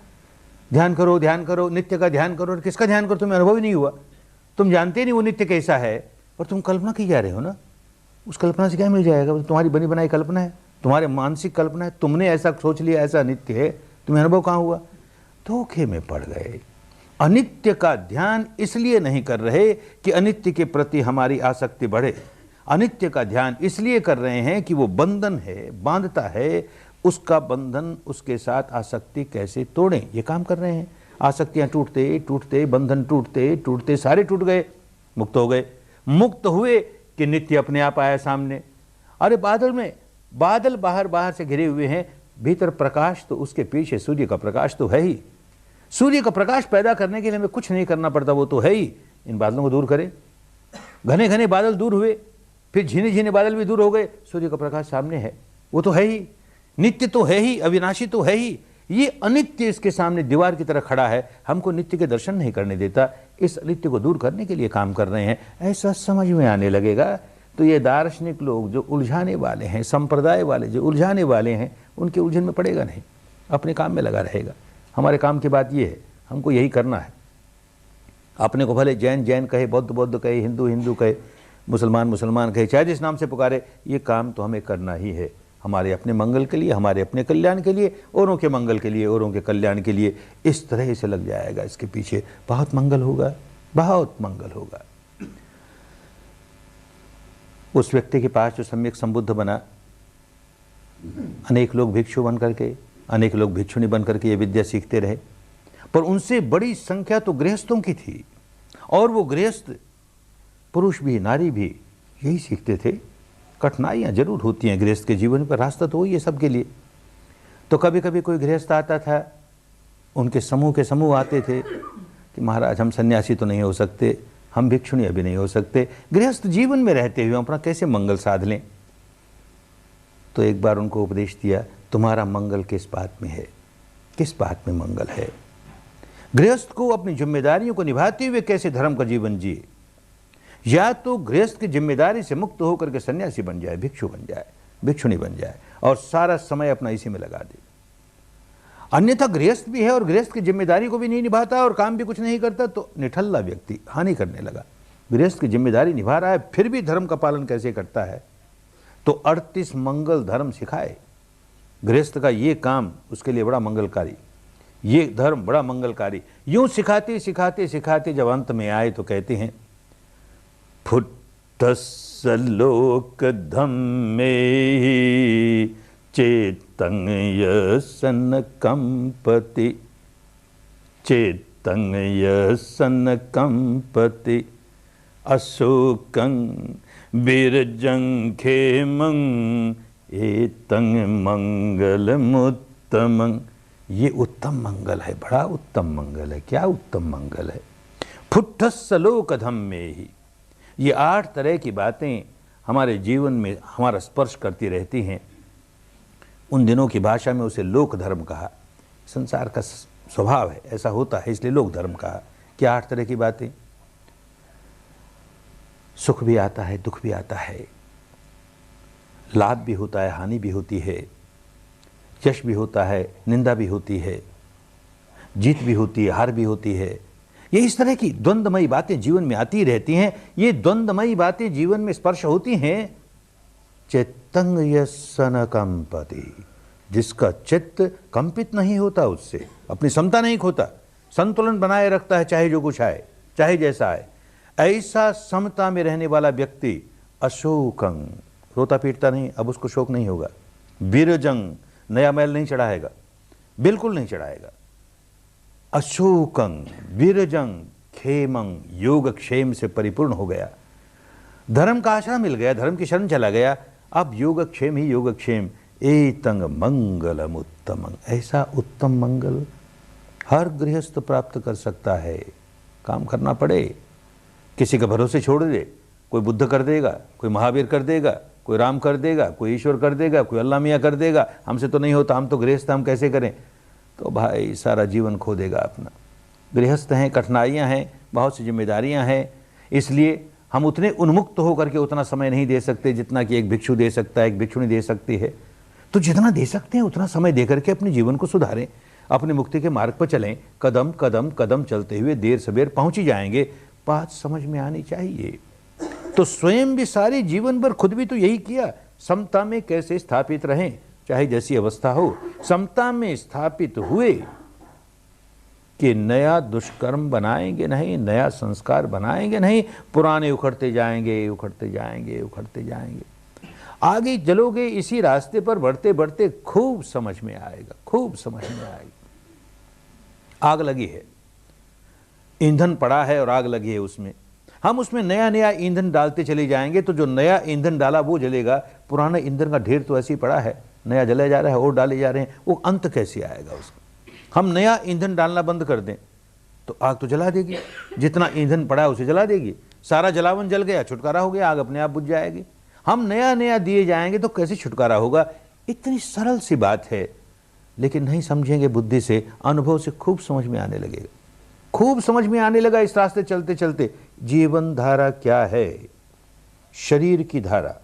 ध्यान करो, नित्य का ध्यान करो, और किसका ध्यान करो, तुम्हें अनुभव ही नहीं हुआ, तुम जानते नहीं वो नित्य कैसा है, और तुम कल्पना की जा रहे हो ना। उस कल्पना से क्या मिल जाएगा? तुम्हारी बनी बनाई कल्पना है, तुम्हारे मानसिक कल्पना है, तुमने ऐसा सोच लिया ऐसा नित्य है, तुम्हें अनुभव कहाँ हुआ? धोखे में पड़ गए। अनित्य का ध्यान इसलिए नहीं कर रहे कि अनित्य के प्रति हमारी आसक्ति बढ़े, अनित्य का ध्यान इसलिए कर रहे हैं कि वो बंधन है, बांधता है, उसका बंधन, उसके साथ आसक्ति कैसे तोड़ें, ये काम कर रहे हैं। आसक्तियां टूटते टूटते, बंधन टूटते टूटते सारे टूट गए, मुक्त हो गए। मुक्त हुए कि नित्य अपने आप आया सामने। अरे बादल में, बादल बाहर से घिरे हुए हैं, भीतर प्रकाश तो उसके पीछे सूर्य का प्रकाश तो है ही। सूर्य का प्रकाश पैदा करने के लिए हमें कुछ नहीं करना पड़ता, वो तो है ही। इन बादलों को दूर करें, घने घने बादल दूर हुए, फिर झीने झीने बादल भी दूर हो गए, सूर्य का प्रकाश सामने है, वो तो है ही। नित्य तो है ही, अविनाशी तो है ही। ये अनित्य इसके सामने दीवार की तरह खड़ा है, हमको नित्य के दर्शन नहीं करने देता। इस अनित्य को दूर करने के लिए काम कर रहे हैं। ऐसा समझ में आने लगेगा तो ये दार्शनिक लोग जो उलझाने वाले हैं, संप्रदाय वाले जो उलझाने वाले हैं, उनके उलझन में पड़ेगा नहीं, अपने काम में लगा रहेगा। हमारे काम की बात ये है, हमको यही करना है। अपने को भले जैन जैन कहे, बौद्ध बौद्ध कहे, हिंदू हिंदू कहे, मुसलमान मुसलमान कहे, चाहे जिस नाम से पुकारे, ये काम तो हमें करना ही है, हमारे अपने मंगल के लिए, हमारे अपने कल्याण के लिए, औरों के मंगल के लिए, औरों के कल्याण के लिए। इस तरह से लग जाएगा इसके पीछे, बहुत मंगल होगा, बहुत मंगल होगा। उस व्यक्ति के पास जो सम्यक संबुद्ध बना, अनेक लोग भिक्षु बन करके, अनेक लोग भिक्षुणी बन करके ये विद्या सीखते रहे, पर उनसे बड़ी संख्या तो गृहस्थों की थी, और वो गृहस्थ पुरुष भी नारी भी यही सीखते थे। कठिनाइयाँ जरूर होती हैं गृहस्थ के जीवन पर, रास्ता तो वही है सबके लिए। तो कभी कभी कोई गृहस्थ आता था, उनके समूह के समूह आते थे कि महाराज हम सन्यासी तो नहीं हो सकते, हम भिक्षुणी अभी नहीं हो सकते, गृहस्थ जीवन में रहते हुए अपना कैसे मंगल साध लें। तो एक बार उनको उपदेश दिया, तुम्हारा मंगल किस बात में है, किस बात में मंगल है? गृहस्थ को अपनी जिम्मेदारियों को निभाते हुए कैसे धर्म का जीवन जिए। या तो गृहस्थ की जिम्मेदारी से मुक्त होकर के सन्यासी बन जाए, भिक्षु बन जाए, भिक्षुणी बन जाए, और सारा समय अपना इसी में लगा दे। अन्यथा गृहस्थ भी है और गृहस्थ की जिम्मेदारी को भी नहीं निभाता और काम भी कुछ नहीं करता, तो निठल्ला व्यक्ति हानि करने लगा। गृहस्थ की जिम्मेदारी निभा रहा है, फिर भी धर्म का पालन कैसे करता है? तो 38 मंगल धर्म सिखाए। गृहस्थ का ये काम उसके लिए बड़ा मंगलकारी, ये धर्म बड़ा मंगलकारी। यूं सिखाते सिखाते सिखाते जब अंत में आए तो कहते हैं, फुट्टस्सलोक धम्मे चेतंयसन कंपति, चेतंयसन कंपति, अशोकं बिरजं खेमं एतं मंगलमुत्तमं। ये उत्तम मंगल है, बड़ा उत्तम मंगल है। क्या उत्तम मंगल है? फुट्टस्सलोक धम्मे ही। ये 8 तरह की बातें हमारे जीवन में हमारा स्पर्श करती रहती हैं। उन दिनों की भाषा में उसे लोक धर्म कहा। संसार का स्वभाव है, ऐसा होता है, इसलिए लोक धर्म कहा। क्या 8 तरह की बातें? सुख भी आता है, दुख भी आता है, लाभ भी होता है, हानि भी होती है, यश भी होता है, निंदा भी होती है, जीत भी होती है, हार भी होती है। ये इस तरह की द्वंद्वमयी बातें जीवन में आती रहती हैं। ये द्वंद्वमयी बातें जीवन में स्पर्श होती हैं। चेतंयसन कंपति, जिसका चित्त कंपित नहीं होता, उससे अपनी समता नहीं खोता, संतुलन बनाए रखता है, चाहे जो कुछ आए, चाहे जैसा आए। ऐसा समता में रहने वाला व्यक्ति अशोकं, रोता पीटता नहीं, अब उसको शोक नहीं होगा। बिरजंग, नया मैल नहीं चढ़ाएगा, बिल्कुल नहीं चढ़ाएगा। अशोकं बिरजंग खेमं, योग क्षेम से परिपूर्ण हो गया। धर्म का आश्रय मिल गया, धर्म की शरण चला गया, अब योगक्षेम ही योगक्षेम। एतंग मंगलम उत्तमं, ऐसा उत्तम मंगल हर गृहस्थ प्राप्त कर सकता है। काम करना पड़े, किसी के भरोसे छोड़ दे, कोई बुद्ध कर देगा, कोई महावीर कर देगा, कोई राम कर देगा, कोई ईश्वर कर देगा, कोई अल्लाह मियाँ कर देगा, हमसे तो नहीं होता, हम तो गृहस्थ, हम कैसे करें, तो भाई सारा जीवन खो देगा अपना। गृहस्थ हैं, कठिनाइयाँ हैं, बहुत सी जिम्मेदारियाँ हैं, इसलिए हम उतने उन्मुक्त होकर के उतना समय नहीं दे सकते जितना कि एक भिक्षु दे सकता है, एक भिक्षुणी दे सकती है। तो जितना दे सकते हैं उतना समय दे करके अपने जीवन को सुधारें, अपने मुक्ति के मार्ग पर चलें। कदम कदम कदम चलते हुए देर सबेर पहुंच ही जाएंगे। बात समझ में आनी चाहिए। तो स्वयं भी सारे जीवन भर खुद भी तो यही किया, समता में कैसे स्थापित रहें, चाहे जैसी अवस्था हो। समता में स्थापित हुए कि नया दुष्कर्म बनाएंगे नहीं, नया संस्कार बनाएंगे नहीं, पुराने उखड़ते जाएंगे, उखड़ते जाएंगे, उखड़ते जाएंगे। आगे चलोगे इसी रास्ते पर बढ़ते बढ़ते खूब समझ में आएगा, खूब समझ में आएगा। आग लगी है, ईंधन पड़ा है और आग लगी है उसमें, हम उसमें नया नया ईंधन डालते चले जाएंगे तो जो नया ईंधन डाला वो जलेगा। पुराना ईंधन का ढेर तो ऐसे ही पड़ा है, नया जलाया जा रहा है और डाले जा रहे हैं, वो अंत कैसे आएगा उसका। हम नया ईंधन डालना बंद कर दें तो आग तो जला देगी, जितना ईंधन पड़ा है उसे जला देगी, सारा जलावन जल गया, छुटकारा हो गया, आग अपने आप बुझ जाएगी। हम नया नया दिए जाएंगे तो कैसे छुटकारा होगा। इतनी सरल सी बात है, लेकिन नहीं समझेंगे बुद्धि से, अनुभव से खूब समझ में आने लगेगा, खूब समझ में आने लगा इस रास्ते चलते चलते। जीवन धारा क्या है? शरीर की धारा,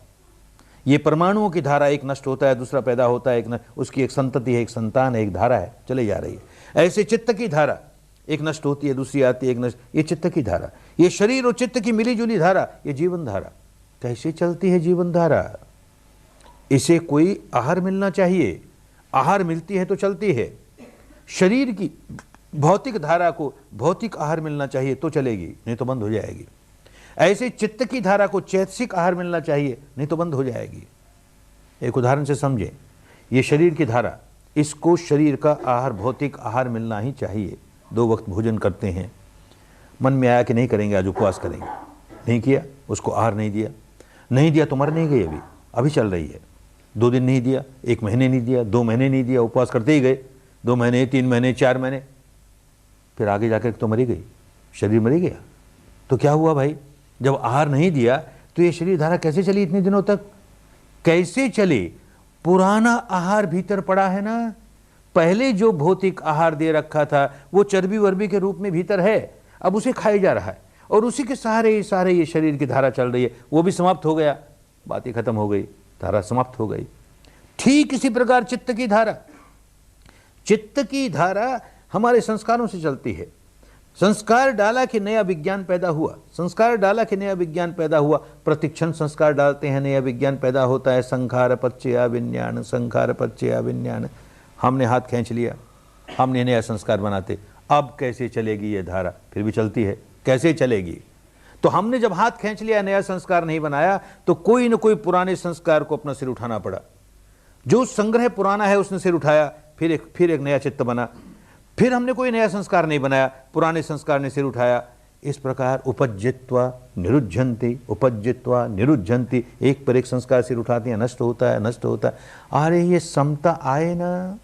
ये परमाणुओं की धारा, एक नष्ट होता है दूसरा पैदा होता है, उसकी एक संतति है, एक संतान है, एक धारा है, चले जा रही है। ऐसे चित्त की धारा, एक नष्ट होती है दूसरी आती है, एक नष्ट, ये चित्त की धारा, ये शरीर और चित्त की मिली जुली धारा, ये जीवन धारा। कैसे चलती है जीवन धारा? इसे कोई आहार मिलना चाहिए, आहार मिलती है तो चलती है। शरीर की भौतिक धारा को भौतिक आहार मिलना चाहिए तो चलेगी, नहीं तो बंद हो जाएगी। ऐसे चित्त की धारा को चैतसिक आहार मिलना चाहिए, नहीं तो बंद हो जाएगी। एक उदाहरण से समझें, ये शरीर की धारा, इसको शरीर का आहार भौतिक आहार मिलना ही चाहिए। 2 वक्त भोजन करते हैं, मन में आया कि नहीं करेंगे, आज उपवास करेंगे, नहीं किया, उसको आहार नहीं दिया, नहीं दिया तो मर नहीं गई, अभी चल रही है। 2 दिन नहीं दिया, 1 महीने नहीं दिया, 2 महीने नहीं दिया, उपवास करते ही गए, 2 महीने 3 महीने 4 महीने, फिर आगे जाकर तो मरी गई, शरीर मरी गया। तो क्या हुआ भाई? जब आहार नहीं दिया तो ये शरीर धारा कैसे चली इतने दिनों तक? कैसे चली? पुराना आहार भीतर पड़ा है ना। पहले जो भौतिक आहार दे रखा था वो चर्बी वर्बी के रूप में भीतर है, अब उसे खाया जा रहा है और उसी के सहारे ये शरीर की धारा चल रही है। वो भी समाप्त हो गया, बात ही खत्म हो गई, धारा समाप्त हो गई। ठीक इसी प्रकार चित्त की धारा, चित्त की धारा हमारे संस्कारों से चलती है। संस्कार डाला कि नया विज्ञान पैदा हुआ, संस्कार डाला कि नया विज्ञान पैदा हुआ। प्रतिक्षण संस्कार डालते हैं, नया विज्ञान पैदा होता है। संखार पच्चया विज्ञान, संखार पच्चया विज्ञान। हमने हाथ खींच लिया, हमने नया संस्कार बनाते। अब कैसे चलेगी ये धारा? फिर भी चलती है, कैसे चलेगी? तो हमने जब हाथ खींच लिया, नया संस्कार नहीं बनाया, तो कोई न कोई पुराने संस्कार को अपना सिर उठाना पड़ा। जो संग्रह पुराना है उसने सिर उठाया, फिर एक नया चित्त बना। फिर हमने कोई नया संस्कार नहीं बनाया, पुराने संस्कार ने सिर उठाया। इस प्रकार उपज्जित्वा निरुज्झन्ति, उपज्जित्वा निरुज्झन्ति, एक पर एक संस्कार सिर उठाते हैं, नष्ट होता है, नष्ट होता है। अरे ये समता आए ना,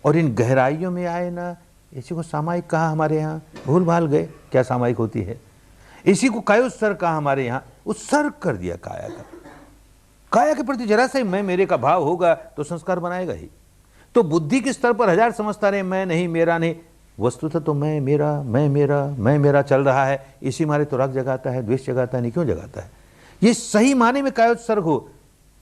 और इन गहराइयों में आए ना। इसी को सामायिक कहा हमारे यहाँ, भूल भाल गए क्या सामायिक होती है। इसी को कायोत्सर्ग कहा हमारे यहाँ, उत्सर्ग कर दिया काया का। काया के प्रति जरा सा मैं मेरे का भाव होगा तो संस्कार बनाएगा ही। तो बुद्धि के स्तर पर 1000 समझता रहे, मैं नहीं, मेरा नहीं, वस्तुतः तो मैं मेरा, मैं मेरा, मैं मेरा चल रहा है। इसी मारे तो राग जगाता है, द्वेष जगाता है, नहीं क्यों जगाता है? ये सही माने में कायोत्सर्ग हो।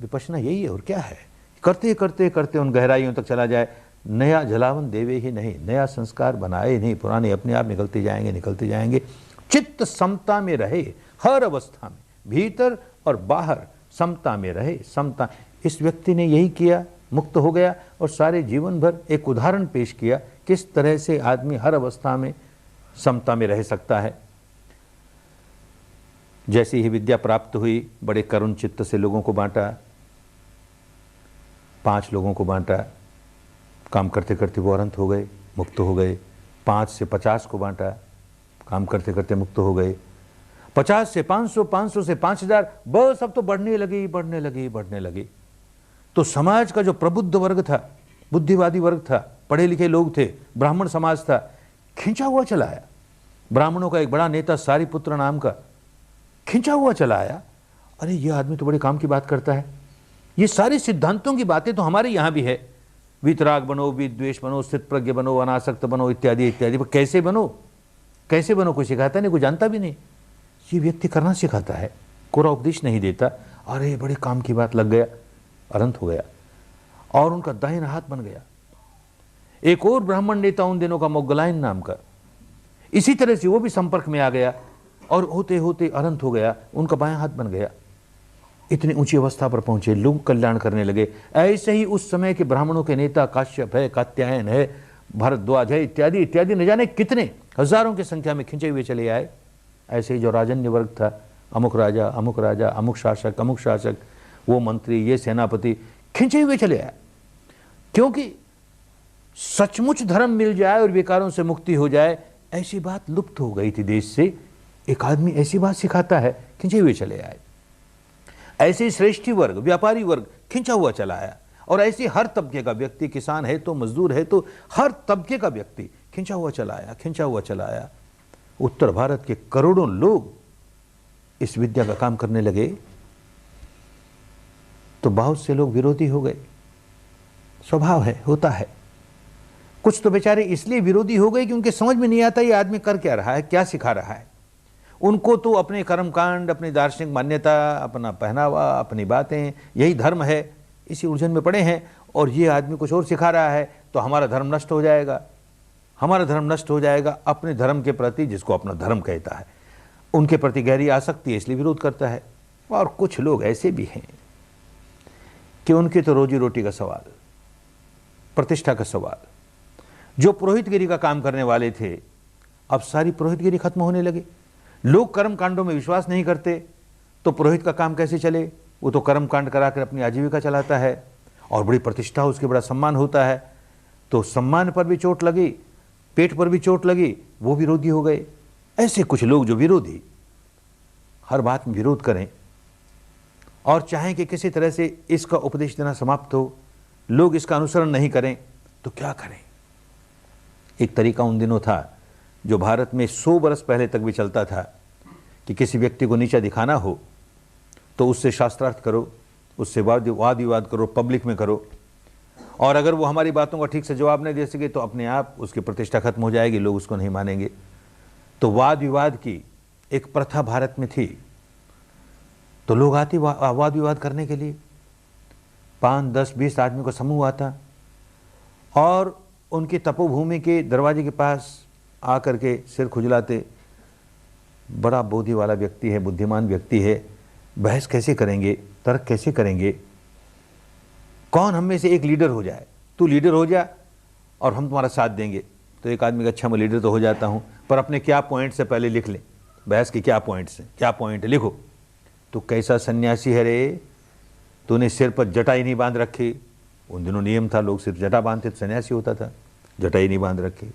विपश्यना यही है, और क्या है? करते करते करते उन गहराइयों तक चला जाए, नया जलावन देवे ही नहीं, नया संस्कार बनाए नहीं, पुराने अपने आप निकलते जाएंगे, निकलते जाएंगे। चित्त समता में रहे, हर अवस्था में, भीतर और बाहर समता में रहे, समता। इस व्यक्ति ने यही किया, मुक्त हो गया और सारे जीवन भर एक उदाहरण पेश किया किस तरह से आदमी हर अवस्था में समता में रह सकता है। जैसे ही विद्या प्राप्त हुई, बड़े करुण चित्त से लोगों को बांटा, 5 लोगों को बांटा, काम करते करते वो अनंत हो गए, मुक्त हो गए। 5 से 50 को बांटा, काम करते करते मुक्त हो गए। 50 से 500, 500 से 5000, बस अब तो बढ़ने लगी, बढ़ने लगी, बढ़ने लगी। तो समाज का जो प्रबुद्ध वर्ग था, बुद्धिवादी वर्ग था, पढ़े लिखे लोग थे, ब्राह्मण समाज था, खींचा हुआ चला आया। ब्राह्मणों का एक बड़ा नेता सारिपुत्र नाम का, खिंचा हुआ चला आया। अरे ये आदमी तो बड़े काम की बात करता है, ये सारे सिद्धांतों की बातें तो हमारे यहाँ भी है, वीतराग बनो, विद्वेष बनो, स्थित प्रज्ञ बनो, अनासक्त बनो, इत्यादि इत्यादि। पर कैसे बनो, कैसे बनो, कोई सिखाता नहीं, कोई जानता भी नहीं। ये व्यक्ति करना सिखाता है, कोरा उपदेश नहीं देता। अरे बड़े काम की बात लग गया, अनंत हो गया और उनका दाहिना हाथ बन गया। एक और ब्राह्मण नेता उन दिनों का मोगलायन नाम का, इसी तरह से वो भी संपर्क में आ गया और होते होते अनंत हो गया, उनका बायां हाथ बन गया। इतनी ऊंची अवस्था पर पहुंचे, लोग कल्याण करने लगे। ऐसे ही उस समय के ब्राह्मणों के नेता काश्यप है, कात्यायन है, भारद्वाज है, इत्यादि इत्यादि, न जाने कितने हजारों की संख्या में खिंचे हुए चले आए। ऐसे ही जो राजन्य वर्ग था, अमुक राजा, अमुक राजा, अमुक शासक, वो मंत्री, ये सेनापति, खिंचे हुए चले आए। क्योंकि सचमुच धर्म मिल जाए और विकारों से मुक्ति हो जाए, ऐसी बात लुप्त हो गई थी देश से। एक आदमी ऐसी बात सिखाता है, खिंचे हुए चले आए। ऐसे श्रेष्ठी वर्ग, व्यापारी वर्ग खिंचा हुआ चला आया। और ऐसे हर तबके का व्यक्ति, किसान है तो मजदूर है तो हर तबके का व्यक्ति खिंचा हुआ चला आया, खिंचा हुआ चला आया। उत्तर भारत के करोड़ों लोग इस विद्या का काम करने लगे तो बहुत से लोग विरोधी हो गए। स्वभाव है, होता है। कुछ तो बेचारे इसलिए विरोधी हो गए कि उनके समझ में नहीं आता ये आदमी कर क्या रहा है, क्या सिखा रहा है। उनको तो अपने कर्मकांड, अपनी दार्शनिक मान्यता, अपना पहनावा, अपनी बातें, यही धर्म है, इसी उलझन में पड़े हैं। और ये आदमी कुछ और सिखा रहा है तो हमारा धर्म नष्ट हो जाएगा, हमारा धर्म नष्ट हो जाएगा। अपने धर्म के प्रति, जिसको अपना धर्म कहता है, उनके प्रति गहरी आसक्ति है, इसलिए विरोध करता है। और कुछ लोग ऐसे भी हैं कि उनकी तो रोजी रोटी का सवाल, प्रतिष्ठा का सवाल। जो पुरोहितगिरी का काम करने वाले थे, अब सारी पुरोहितगिरी खत्म होने लगी। लोग कर्म कांडों में विश्वास नहीं करते तो पुरोहित का काम कैसे चले। वो तो कर्म कांड कराकर अपनी आजीविका चलाता है और बड़ी प्रतिष्ठा, उसके बड़ा सम्मान होता है। तो सम्मान पर भी चोट लगी, पेट पर भी चोट लगी, वो विरोधी हो गए। ऐसे कुछ लोग जो विरोधी, हर बात में विरोध करें और चाहें कि किसी तरह से इसका उपदेश देना समाप्त हो, लोग इसका अनुसरण नहीं करें, तो क्या करें। एक तरीका उन दिनों था जो भारत में 100 वर्ष पहले तक भी चलता था कि किसी व्यक्ति को नीचा दिखाना हो तो उससे शास्त्रार्थ करो, उससे वाद विवाद करो, पब्लिक में करो। और अगर वो हमारी बातों का ठीक से जवाब नहीं दे सके तो अपने आप उसकी प्रतिष्ठा खत्म हो जाएगी, लोग उसको नहीं मानेंगे। तो वाद विवाद की एक प्रथा भारत में थी। तो लोग आते वाद विवाद करने के लिए, 5, 10, 20 आदमी का समूह आता और उनकी तपोभूमि के दरवाजे के पास आकर के सिर खुजलाते। बड़ा बुद्धि वाला व्यक्ति है, बुद्धिमान व्यक्ति है, बहस कैसे करेंगे, तर्क कैसे करेंगे, कौन हम में से एक लीडर हो जाए, तू लीडर हो जा और हम तुम्हारा साथ देंगे। तो एक आदमी का, अच्छा मैं लीडर तो हो जाता हूँ, पर अपने क्या पॉइंट से पहले लिख ले, बहस के क्या पॉइंट्स हैं, क्या पॉइंट है लिखो। तो कैसा सन्यासी है रे, तूने सिर पर जटाई नहीं बांध रखी। उन दिनों नियम था, लोग सिर्फ जटा बांधते तो सन्यासी होता था, जटाई नहीं बांध रखी।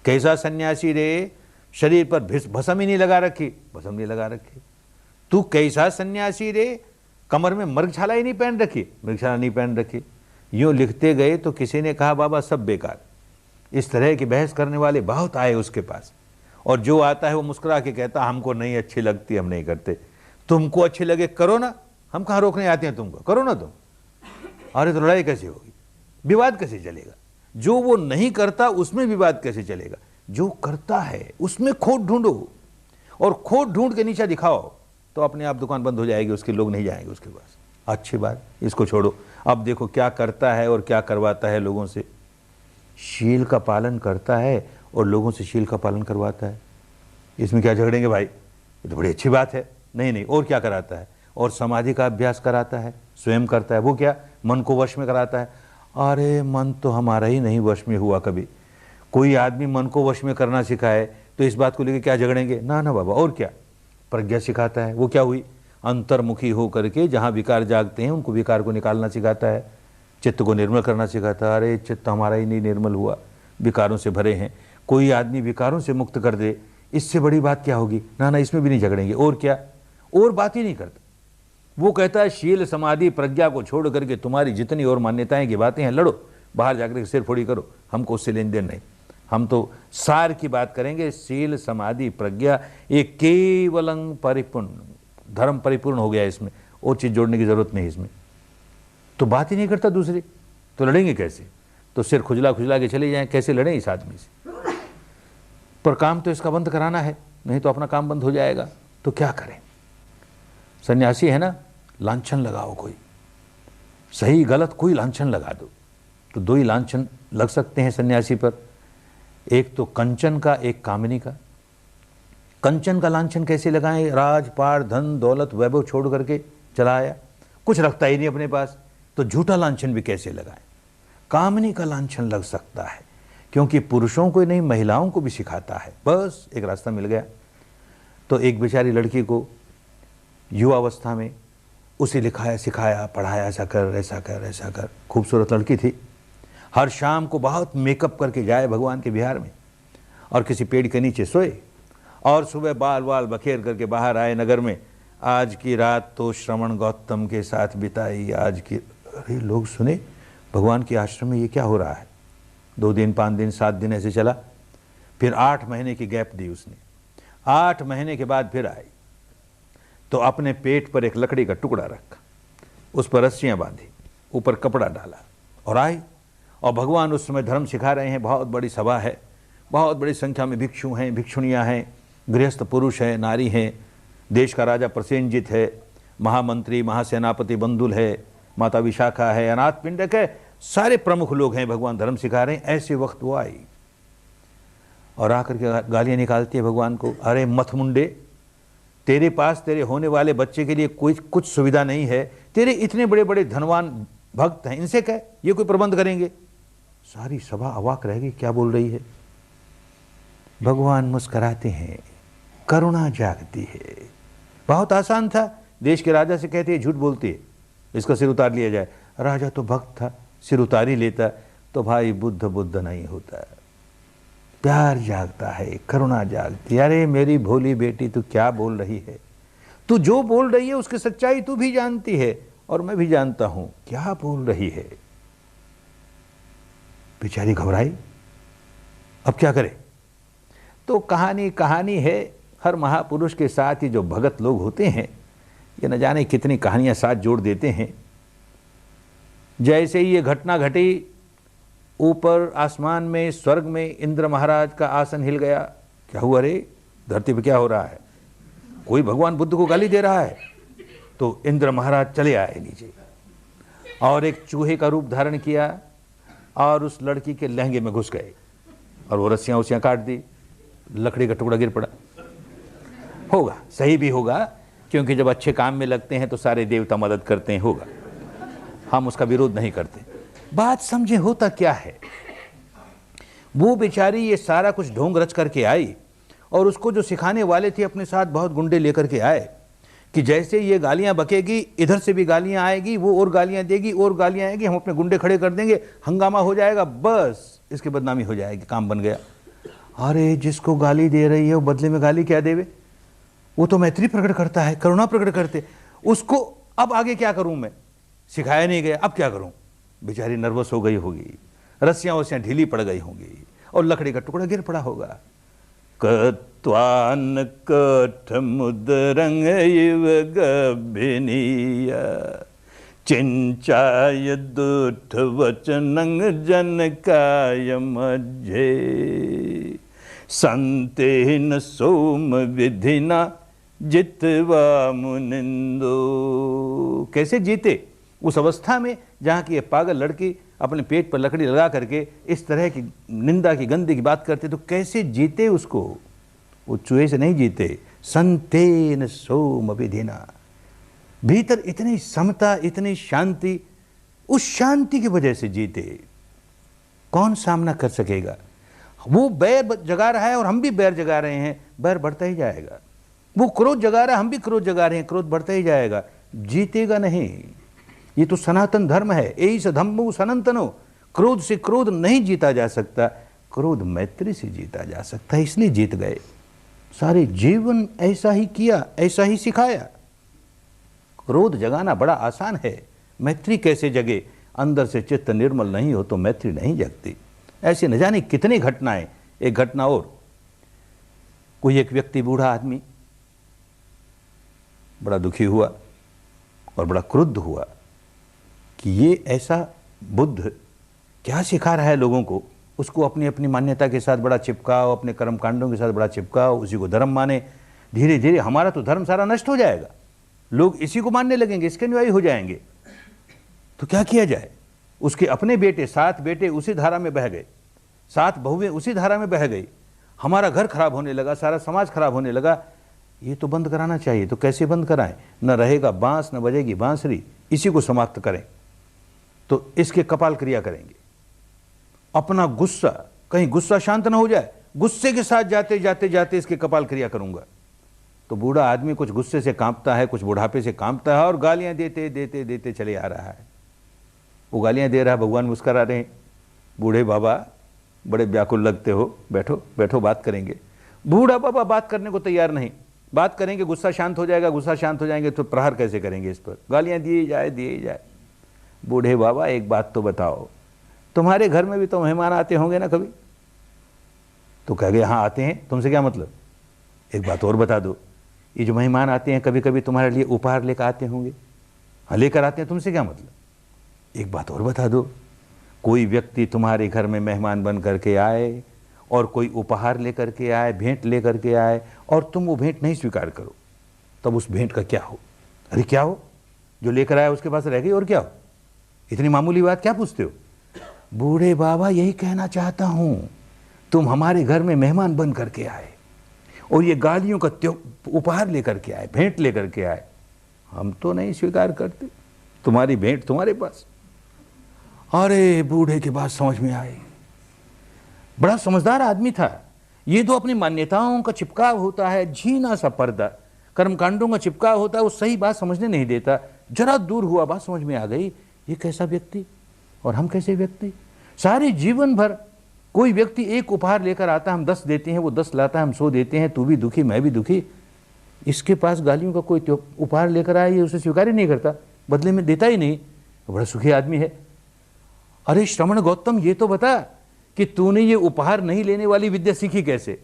कैसा सन्यासी रे, शरीर पर भस्म ही नहीं लगा रखी, भस्म नहीं लगा रखी। तू कैसा सन्यासी रे, कमर में मृगछाला ही नहीं पहन रखी, मृगछाला नहीं पहन रखी। यूं लिखते गए तो किसी ने कहा बाबा सब बेकार। इस तरह की बहस करने वाले बहुत आए उसके पास, और जो आता है वो मुस्कुरा के कहता हमको नहीं अच्छी लगती, हम नहीं करते। तुमको अच्छी लगे करो ना, हम कहाँ रोकने आते हैं तुमको, करो ना तुम। अरे तो लड़ाई कैसे होगी, विवाद कैसे चलेगा। जो वो नहीं करता उसमें विवाद कैसे चलेगा, जो करता है उसमें खोट ढूंढो और खोट ढूंढ के नीचा दिखाओ तो अपने आप दुकान बंद हो जाएगी, उसके लोग नहीं जाएंगे उसके पास। अच्छी बात, इसको छोड़ो। अब देखो क्या करता है और क्या करवाता है लोगों से। शील का पालन करता है और लोगों से शील का पालन करवाता है। इसमें क्या झगड़ेंगे भाई, ये तो बड़ी अच्छी बात है। नहीं, और क्या कराता है, और समाधि का अभ्यास कराता है, स्वयं करता है। वो क्या, मन को वश में कराता है। अरे मन तो हमारा ही नहीं वश में हुआ कभी। कोई आदमी मन को वश में करना सिखाए तो इस बात को लेकर क्या झगड़ेंगे, ना बाबा। और क्या, प्रज्ञा सिखाता है। वो क्या हुई, अंतर्मुखी हो करके जहाँ विकार जागते हैं उनको विकार को निकालना सिखाता है, चित्त को निर्मल करना सिखाता है। अरे चित्त हमारा ही नहीं निर्मल हुआ, विकारों से भरे हैं। कोई आदमी विकारों से मुक्त कर दे, इससे बड़ी बात क्या होगी। ना, इसमें भी नहीं झगड़ेंगे। और क्या, और बात ही नहीं करता। वो कहता है शील समाधि प्रज्ञा को छोड़ करके तुम्हारी जितनी और मान्यताएं की बातें हैं लड़ो, बाहर जाकर सिर फोड़ी करो, हमको उससे लेन देन नहीं। हम तो सार की बात करेंगे। शील समाधि प्रज्ञा ये केवलं परिपूर्ण, धर्म परिपूर्ण हो गया इसमें, और चीज़ जोड़ने की ज़रूरत नहीं इसमें। तो बात ही नहीं करता दूसरी, तो लड़ेंगे कैसे? तो सिर खुजला खुजला के चले जाएं, कैसे लड़ें इस आदमी से? पर काम तो इसका बंद कराना है, नहीं तो अपना काम बंद हो जाएगा। तो क्या करें? सन्यासी है ना, लांछन लगाओ कोई, सही गलत कोई लांछन लगा दो। तो दो ही लांछन लग सकते हैं सन्यासी पर, एक तो कंचन का, एक कामिनी का। कंचन का लांछन कैसे लगाएं? राजपाट धन दौलत वैभव छोड़ करके चला आया, कुछ रखता ही नहीं अपने पास, तो झूठा लांछन भी कैसे लगाएं? कामिनी का लांछन लग सकता है, क्योंकि पुरुषों को नहीं महिलाओं को भी सिखाता है। बस एक रास्ता मिल गया। तो एक बेचारी लड़की को युवावस्था में उसे लिखाया सिखाया पढ़ाया, ऐसा कर ऐसा कर ऐसा कर। खूबसूरत लड़की थी, हर शाम को बहुत मेकअप करके जाए भगवान के विहार में, और किसी पेड़ के नीचे सोए, और सुबह बाल बाल बखेर करके बाहर आए नगर में। आज की रात तो श्रवण गौतम के साथ बिताई, आज की। अरे लोग सुने, भगवान के आश्रम में ये क्या हो रहा है? 2 दिन 5 दिन 7 दिन ऐसे चला, फिर 8 महीने की गैप दी उसने। 8 महीने के बाद फिर आई, तो अपने पेट पर एक लकड़ी का टुकड़ा रखा, उस पर रस्सियां बांधी, ऊपर कपड़ा डाला और आई। और भगवान उस समय धर्म सिखा रहे हैं, बहुत बड़ी सभा है, बहुत बड़ी संख्या में भिक्षु हैं, भिक्षुणियाँ हैं, गृहस्थ पुरुष हैं, नारी हैं, देश का राजा प्रसेनजित है, महामंत्री महासेनापति बंदुल है, माता विशाखा है, अनाथ पिंडक है, सारे प्रमुख लोग हैं, भगवान धर्म सिखा रहे हैं। ऐसे वक्त वो आई और आकर के गालियाँ निकालती है भगवान को। अरे मथमुंडे, तेरे पास तेरे होने वाले बच्चे के लिए कोई कुछ सुविधा नहीं है, तेरे इतने बड़े बड़े धनवान भक्त हैं, इनसे कह ये कोई प्रबंध करेंगे। सारी सभा अवाक रह गई, क्या बोल रही है? भगवान मुस्कुराते हैं, करुणा जागती है। बहुत आसान था, देश के राजा से कहते हैं झूठ बोलती है, इसका सिर उतार लिया जाए। राजा तो भक्त था, सिर उतार ही लेता। तो भाई बुद्ध बुद्ध नहीं होता, प्यार जागता है, करुणा जागती है। अरे मेरी भोली बेटी, तू क्या बोल रही है? तू जो बोल रही है उसकी सच्चाई तू भी जानती है और मैं भी जानता हूं, क्या बोल रही है? बेचारी घबराई, अब क्या करे? तो कहानी है। हर महापुरुष के साथ ही जो भगत लोग होते हैं, ये न जाने कितनी कहानियां साथ जोड़ देते हैं। जैसे ही ये घटना घटी, ऊपर आसमान में स्वर्ग में इंद्र महाराज का आसन हिल गया। क्या हुआ रे? धरती पर क्या हो रहा है? कोई भगवान बुद्ध को गाली दे रहा है। तो इंद्र महाराज चले आए नीचे और एक चूहे का रूप धारण किया और उस लड़की के लहंगे में घुस गए और वो रस्सियां उसियां काट दी, लकड़ी का टुकड़ा गिर पड़ा। होगा, सही भी होगा, क्योंकि जब अच्छे काम में लगते हैं तो सारे देवता मदद करते हैं, होगा, हम उसका विरोध नहीं करते। बात समझे होता क्या है? वो बेचारी ये सारा कुछ ढोंग रच करके आई और उसको जो सिखाने वाले थे अपने साथ बहुत गुंडे लेकर के आए कि जैसे ये गालियां बकेगी, इधर से भी गालियां आएगी, वो और गालियां देगी और गालियां आएगी, हम अपने गुंडे खड़े कर देंगे, हंगामा हो जाएगा, बस इसकी बदनामी हो जाएगी, काम बन गया। अरे जिसको गाली दे रही है वो बदले में गाली क्या देवे? वो तो मैत्री प्रकट करता है, करुणा प्रकट करते उसको। अब आगे क्या करूं मैं? सिखाया नहीं गया, अब क्या करूं? बेचारी नर्वस हो गई होगी, रस्सियां वस्सियां ढीली पड़ गई होंगी और लकड़ी का टुकड़ा गिर पड़ा होगा। कत्वान कठमुदरंग इव गभिनीय चिंचाय दुठ वचनंग जनकाय मज्जे संतेन सोम विधिना जितवा मुनिंदो। कैसे जीते उस अवस्था में जहाँ की ये पागल लड़की अपने पेट पर लकड़ी लगा करके इस तरह की निंदा की गंदी की बात करते, तो कैसे जीते उसको? वो चूहे से नहीं जीते, संतेन सोम विधिना। भीतर इतनी समता, इतनी शांति, उस शांति की वजह से जीते। कौन सामना कर सकेगा? वो बैर जगा रहा है और हम भी बैर जगा रहे हैं, बैर बढ़ता ही जाएगा। वो क्रोध जगा रहा है, हम भी क्रोध जगा रहे हैं, क्रोध बढ़ता ही जाएगा, जीतेगा नहीं। ये तो सनातन धर्म है, एस धम्मो सनातनो। क्रोध से क्रोध नहीं जीता जा सकता, क्रोध मैत्री से जीता जा सकता है, इसलिए जीत गए। सारे जीवन ऐसा ही किया, ऐसा ही सिखाया। क्रोध जगाना बड़ा आसान है, मैत्री कैसे जगे? अंदर से चित्त निर्मल नहीं हो तो मैत्री नहीं जगती। ऐसे न जाने कितनी घटनाएं। एक घटना और, कोई एक व्यक्ति, बूढ़ा आदमी, बड़ा दुखी हुआ और बड़ा क्रुद्ध हुआ कि ये ऐसा बुद्ध क्या सिखा रहा है लोगों को। उसको अपनी अपनी मान्यता के साथ बड़ा चिपकाओ, अपने कर्म कांडों के साथ बड़ा चिपकाओ, उसी को धर्म माने। धीरे धीरे हमारा तो धर्म सारा नष्ट हो जाएगा, लोग इसी को मानने लगेंगे, इसके अनुयायी हो जाएंगे। तो क्या किया जाए? उसके अपने बेटे 7 बेटे उसी धारा में बह गए, 7 बहुएं उसी धारा में बह गई। हमारा घर खराब होने लगा, सारा समाज खराब होने लगा। ये तो बंद कराना चाहिए। तो कैसे बंद कराएं? न रहेगा बांस, न बजेगी बांसुरी, इसी को समाप्त करें। तो इसके कपाल क्रिया करेंगे। अपना गुस्सा, कहीं गुस्सा शांत ना हो जाए, गुस्से के साथ जाते जाते जाते इसके कपाल क्रिया करूंगा। तो बूढ़ा आदमी कुछ गुस्से से कांपता है, कुछ बुढ़ापे से कांपता है और गालियां देते देते देते चले आ रहा है। वो गालियां दे रहा है, भगवान मुस्कुरा रहे हैं। बूढ़े बाबा बड़े व्याकुल लगते हो, बैठो बैठो बात करेंगे। बूढ़ा बाबा बात करने को तैयार नहीं। बात करेंगे गुस्सा शांत हो जाएगा, गुस्सा शांत हो जाएंगे तो प्रहार कैसे करेंगे इस पर? गालियां दिए जाए। बूढ़े बाबा एक बात तो बताओ, तुम्हारे घर में भी तो मेहमान आते होंगे ना कभी? तो कह गए हाँ आते हैं, तुमसे क्या मतलब? एक बात और बता दो, ये जो मेहमान आते हैं कभी कभी तुम्हारे लिए उपहार लेकर आते होंगे? हाँ लेकर आते हैं, तुमसे क्या मतलब? एक बात और बता दो, कोई व्यक्ति तुम्हारे घर में मेहमान बन करके आए और कोई उपहार लेकर के आए, भेंट लेकर के आए, और तुम वो भेंट नहीं स्वीकार करो, तब उस भेंट का क्या हो? अरे क्या हो? जो लेकर आया उसके पास रह गई, और क्या हो? इतनी मामूली बात क्या पूछते हो? बूढ़े बाबा यही कहना चाहता हूं, तुम हमारे घर में मेहमान बन करके आए और ये गालियों का उपहार लेकर के आए, भेंट लेकर के आए, हम तो नहीं स्वीकार करते, तुम्हारी भेंट तुम्हारे पास। अरे बूढ़े की बात समझ में आई, बड़ा समझदार आदमी था। ये तो अपनी मान्यताओं का चिपकाव होता है, झीना सा पर्दा, कर्मकांडों का चिपकाव होता है, वो सही बात समझने नहीं देता। जरा दूर हुआ, बात समझ में आ गई, ये कैसा व्यक्ति और हम कैसे व्यक्ति। सारे जीवन भर कोई व्यक्ति एक उपहार लेकर आता है, हम 10 देते हैं, वो 10 लाता है, हम 100 देते हैं, तू भी दुखी मैं भी दुखी। इसके पास गालियों का कोई उपहार लेकर आया, ये उसे स्वीकार ही नहीं करता, बदले में देता ही नहीं, बड़ा सुखी आदमी है। अरे श्रवण गौतम, ये तो बता कि तूने ये उपहार नहीं लेने वाली विद्या सीखी कैसे?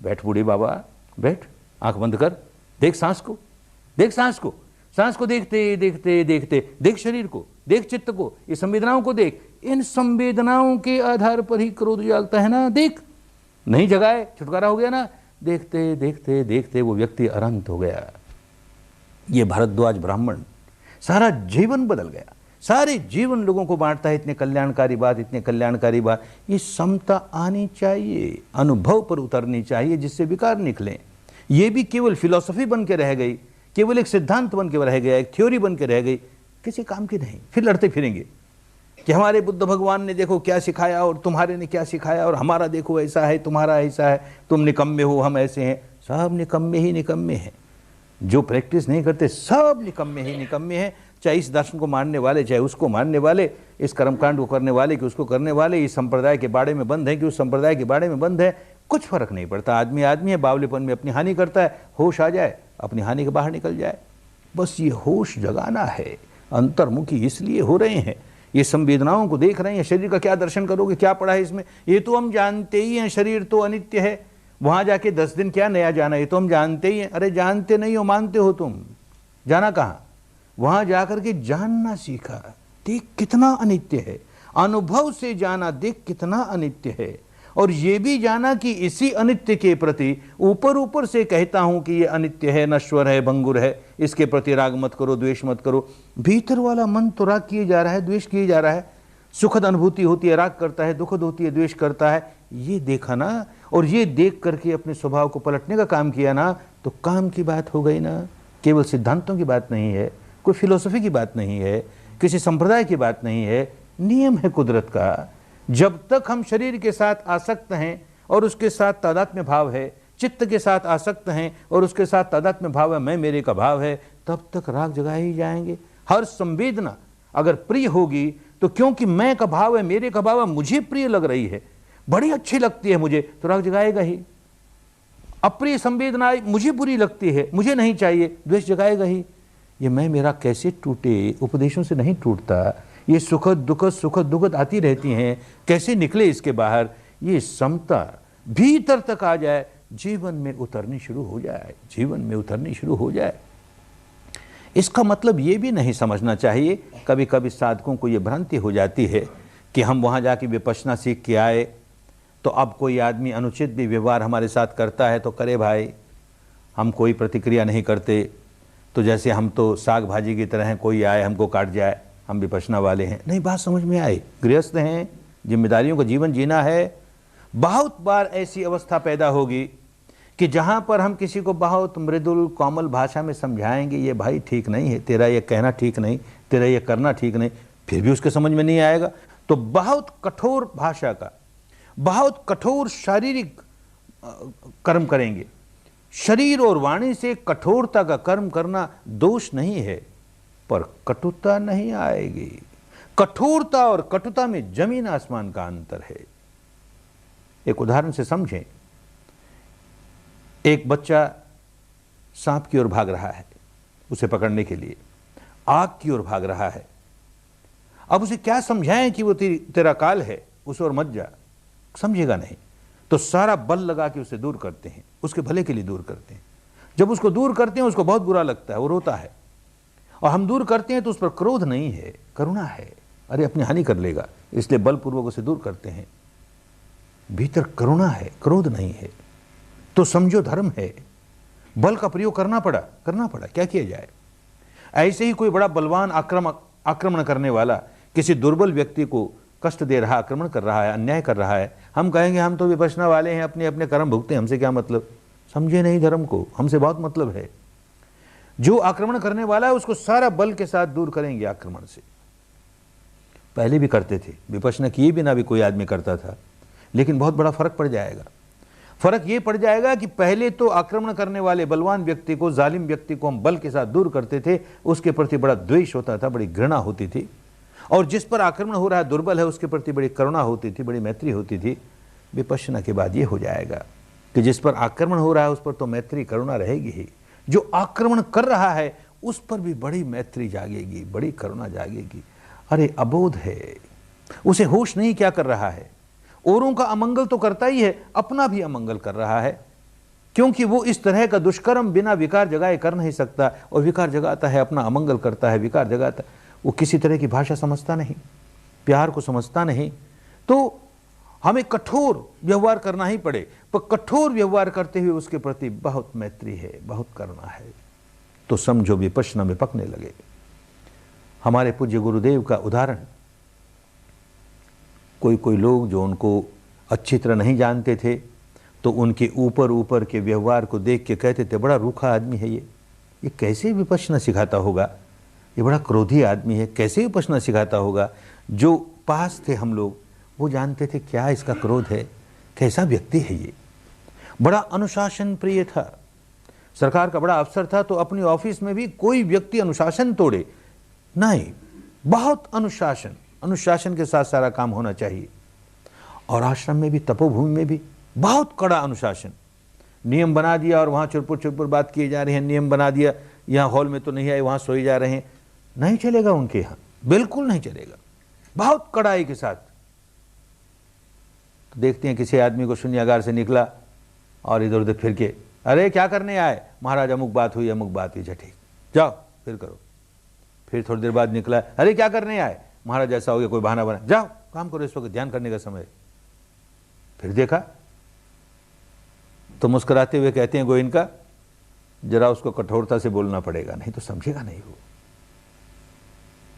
बैठ बूढ़े बाबा, बैठ, आंख बंद कर, देख सांस को, देख सांस को, सांस को देखते देखते देखते देख शरीर को, देख चित्त को, ये संवेदनाओं को देख। इन संवेदनाओं के आधार पर ही क्रोध जलता है ना, देख। नहीं जगाए, छुटकारा हो गया ना। देखते देखते देखते वो व्यक्ति अनंत हो गया। ये भारद्वाज ब्राह्मण सारा जीवन बदल गया, सारे जीवन लोगों को बांटता है। इतने कल्याणकारी बात, इतने कल्याणकारी बात। ये समता आनी चाहिए, अनुभव पर उतरनी चाहिए, जिससे विकार निकले। ये भी केवल फिलॉसफी बन के रह गई, केवल एक सिद्धांत बन के रह गया, एक थ्योरी बन के रह गई, किसी काम की नहीं। फिर लड़ते फिरेंगे कि हमारे बुद्ध भगवान ने देखो क्या सिखाया और तुम्हारे ने क्या सिखाया, और हमारा देखो ऐसा है, तुम्हारा ऐसा है, तुम निकम्मे हो, हम ऐसे हैं। सब निकम्मे ही निकम्मे हैं। जो प्रैक्टिस नहीं करते सब निकम्मे ही निकम्मे हैं। चाहे इस दर्शन को मानने वाले, चाहे उसको मानने वाले, इस कर्मकांड को करने वाले कि उसको करने वाले, इस संप्रदाय के बाड़े में बंद है कि उस संप्रदाय के बाड़े में बंद है, कुछ फर्क नहीं पड़ता। आदमी आदमी है, बावलेपन में अपनी हानि करता है, होश आ जाए अपनी हानि के बाहर निकल जाए। बस ये होश जगाना है। अंतर्मुखी इसलिए हो रहे हैं, ये संवेदनाओं को देख रहे हैं। शरीर का क्या दर्शन करोगे, क्या पड़ा है इसमें? ये तो हम जानते ही हैं, शरीर तो अनित्य है। वहां जाके 10 दिन क्या नया जाना, ये तो हम जानते ही हैं। अरे जानते नहीं हो, मानते हो तुम। जाना कहाँ? वहां जाकर के जानना सीखा, देख कितना अनित्य है। अनुभव से जाना, देख कितना अनित्य है। और ये भी जाना कि इसी अनित्य के प्रति ऊपर ऊपर से कहता हूं कि ये अनित्य है, नश्वर है, भंगुर है, इसके प्रति राग मत करो, द्वेष मत करो। भीतर वाला मन तो राग किए जा रहा है, द्वेष किए जा रहा है। सुखद अनुभूति होती है, राग करता है, दुखद होती है, द्वेष करता है। ये देखा ना, और ये देख करके अपने स्वभाव को पलटने का काम किया ना, तो काम की बात हो गई ना। केवल सिद्धांतों की बात नहीं है, कोई फिलोसफी की बात नहीं है, किसी संप्रदाय की बात नहीं है। नियम है कुदरत का। जब तक हम शरीर के साथ आसक्त हैं और उसके साथ तादात्म्य भाव है, चित्त के साथ आसक्त हैं और उसके साथ तादात्म्य भाव है, मैं मेरे का भाव है, तब तक राग जगाए ही जाएंगे। हर संवेदना अगर प्रिय होगी तो क्योंकि मैं का भाव है, मेरे का भाव है, मुझे प्रिय लग रही है, बड़ी अच्छी लगती है मुझे, तो राग जगाएगा ही। अप्रिय संवेदना मुझे बुरी लगती है, मुझे नहीं चाहिए, द्वेष जगाएगा ही। ये मैं मेरा कैसे टूटे? उपदेशों से नहीं टूटता। ये सुखद दुखद आती रहती हैं, कैसे निकले इसके बाहर? ये समता भीतर तक आ जाए, जीवन में उतरनी शुरू हो जाए, जीवन में उतरनी शुरू हो जाए। इसका मतलब ये भी नहीं समझना चाहिए, कभी कभी साधकों को ये भ्रांति हो जाती है कि हम वहाँ जाके विपश्यना सीख के आए तो अब कोई आदमी अनुचित भी व्यवहार हमारे साथ करता है तो करे भाई, हम कोई प्रतिक्रिया नहीं करते, तो जैसे हम तो साग भाजी की तरह हैं, कोई आए हमको काट जाए, हम विपश्यना वाले हैं। नहीं, बात समझ में आई, गृहस्थ हैं, जिम्मेदारियों का जीवन जीना है। बहुत बार ऐसी अवस्था पैदा होगी कि जहाँ पर हम किसी को बहुत मृदुल कोमल भाषा में समझाएंगे, ये भाई ठीक नहीं है, तेरा ये कहना ठीक नहीं, तेरा ये करना ठीक नहीं, फिर भी उसके समझ में नहीं आएगा, तो बहुत कठोर भाषा का, बहुत कठोर शारीरिक कर्म करेंगे। शरीर और वाणी से कठोरता का कर्म करना दोष नहीं है, पर कटुता नहीं आएगी। कठोरता और कटुता में जमीन आसमान का अंतर है। एक उदाहरण से समझें, एक बच्चा सांप की ओर भाग रहा है, उसे पकड़ने के लिए आग की ओर भाग रहा है। अब उसे क्या समझाएं कि वो तेरा काल है, उस ओर मत जा, समझेगा नहीं, तो सारा बल लगा के उसे दूर करते हैं, उसके भले के लिए दूर करते हैं। जब उसको दूर करते हैं उसको बहुत बुरा लगता है, वो रोता है, और हम दूर करते हैं तो उस पर क्रोध नहीं है, करुणा है, अरे अपनी हानि कर लेगा, इसलिए बलपूर्वक उसे दूर करते हैं। भीतर करुणा है, क्रोध नहीं है, तो समझो धर्म है। बल का प्रयोग करना पड़ा, क्या किया जाए। ऐसे ही कोई बड़ा बलवान आक्रमण करने वाला किसी दुर्बल व्यक्ति को कष्ट दे रहा, आक्रमण कर रहा है, अन्याय कर रहा है, हम कहेंगे हम तो विपश्यना वाले हैं, अपने अपने कर्म भुगते हैं, हमसे क्या मतलब। समझे नहीं धर्म को, हमसे बहुत मतलब है। जो आक्रमण करने वाला है उसको सारा बल के साथ दूर करेंगे आक्रमण से। पहले भी करते थे, विपश्यना किए बिना भी कोई आदमी करता था, लेकिन बहुत बड़ा फर्क पड़ जाएगा। फर्क ये पड़ जाएगा कि पहले तो आक्रमण करने वाले बलवान व्यक्ति को, जालिम व्यक्ति को हम बल के साथ दूर करते थे, उसके प्रति बड़ा द्वेष होता था, बड़ी घृणा होती थी, और जिस पर आक्रमण हो रहा है, दुर्बल है, उसके प्रति बड़ी करुणा होती थी, बड़ी मैत्री होती थी। विपश्यना के बाद ये हो जाएगा कि जिस पर आक्रमण हो रहा है उस पर तो मैत्री करुणा रहेगी ही, जो आक्रमण कर रहा है उस पर भी बड़ी मैत्री जागेगी, बड़ी करुणा जागेगी। अरे अबोध है, उसे होश नहीं क्या कर रहा है, औरों का अमंगल तो करता ही है, अपना भी अमंगल कर रहा है, क्योंकि वो इस तरह का दुष्कर्म बिना विकार जगाए कर नहीं सकता, और विकार जगाता है, अपना अमंगल करता है, विकार जगाता है। वो किसी तरह की भाषा समझता नहीं, प्यार को समझता नहीं, तो हमें कठोर व्यवहार करना ही पड़े, पर कठोर व्यवहार करते हुए उसके प्रति बहुत मैत्री है, बहुत करुणा है, तो समझो विपश्यना में पकने लगे। हमारे पूज्य गुरुदेव का उदाहरण, कोई लोग जो उनको अच्छी तरह नहीं जानते थे तो उनके ऊपर के व्यवहार को देख के कहते थे बड़ा रूखा आदमी है ये कैसे विपश्यना सिखाता होगा, ये बड़ा क्रोधी आदमी है, कैसे विपश्यना सिखाता होगा। जो पास थे हम लोग वो जानते थे क्या इसका क्रोध है, कैसा व्यक्ति है ये। बड़ा अनुशासन प्रिय था, सरकार का बड़ा अफसर था, तो अपनी ऑफिस में भी कोई व्यक्ति अनुशासन तोड़े नहीं, बहुत अनुशासन के साथ सारा काम होना चाहिए। और आश्रम में भी, तपोभूमि में भी बहुत कड़ा अनुशासन। नियम बना दिया और वहाँ चुरपुर बात किए जा रहे हैं, नियम बना दिया, यहाँ हॉल में तो नहीं आए, वहाँ सोए जा रहे हैं, नहीं चलेगा उनके यहाँ, बिल्कुल नहीं चलेगा, बहुत कड़ाई के साथ। तो देखते हैं किसी आदमी को शून्यागार से निकला और इधर उधर फिर के, अरे क्या करने आए, महाराज अमुक बात हुई, ठीक, जाओ फिर करो। फिर थोड़ी देर बाद निकला, अरे क्या करने आए, महाराज ऐसा हो गया, कोई बहाना बना, जाओ काम करो, इस वक्त ध्यान करने का समय। फिर देखा तो मुस्कुराते हुए कहते हैं गोविंद का, जरा उसको कठोरता से बोलना पड़ेगा, नहीं तो समझेगा नहीं वो।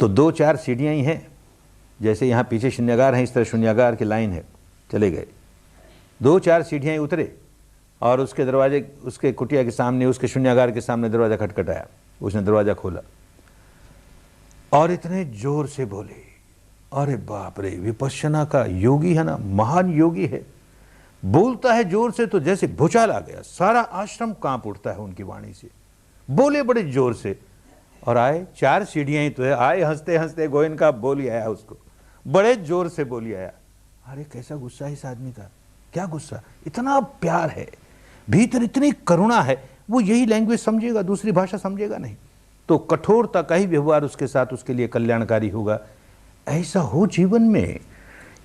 तो 2-4 सीढ़ियां ही हैं, जैसे यहाँ पीछे शून्यागार हैं, इस तरह शून्यागार की लाइन है, चले गए 2-4 सीढ़ियां उतरे और उसके दरवाजे, उसके कुटिया के सामने, उसके शून्यागार के सामने दरवाजा खटखटाया। उसने दरवाजा खोला और इतने जोर से बोले, अरे बाप रे, विपश्यना का योगी है ना, महान योगी है, बोलता है जोर से तो जैसे भूचाल आ गया, सारा आश्रम कांप उठता है उनकी वाणी से। बोले बड़े जोर से और आए, 4 सीढ़ियां ही तो है, आए हंसते हंसते, गोविंद का बोली आया उसको, बड़े जोर से बोली आया। अरे कैसा गुस्सा है इस आदमी का, क्या गुस्सा, इतना प्यार है, भीतर इतनी करुणा है, वो यही लैंग्वेज समझेगा, दूसरी भाषा समझेगा नहीं। तो कठोरता का ही व्यवहार उसके साथ उसके लिए कल्याणकारी होगा। ऐसा हो जीवन में,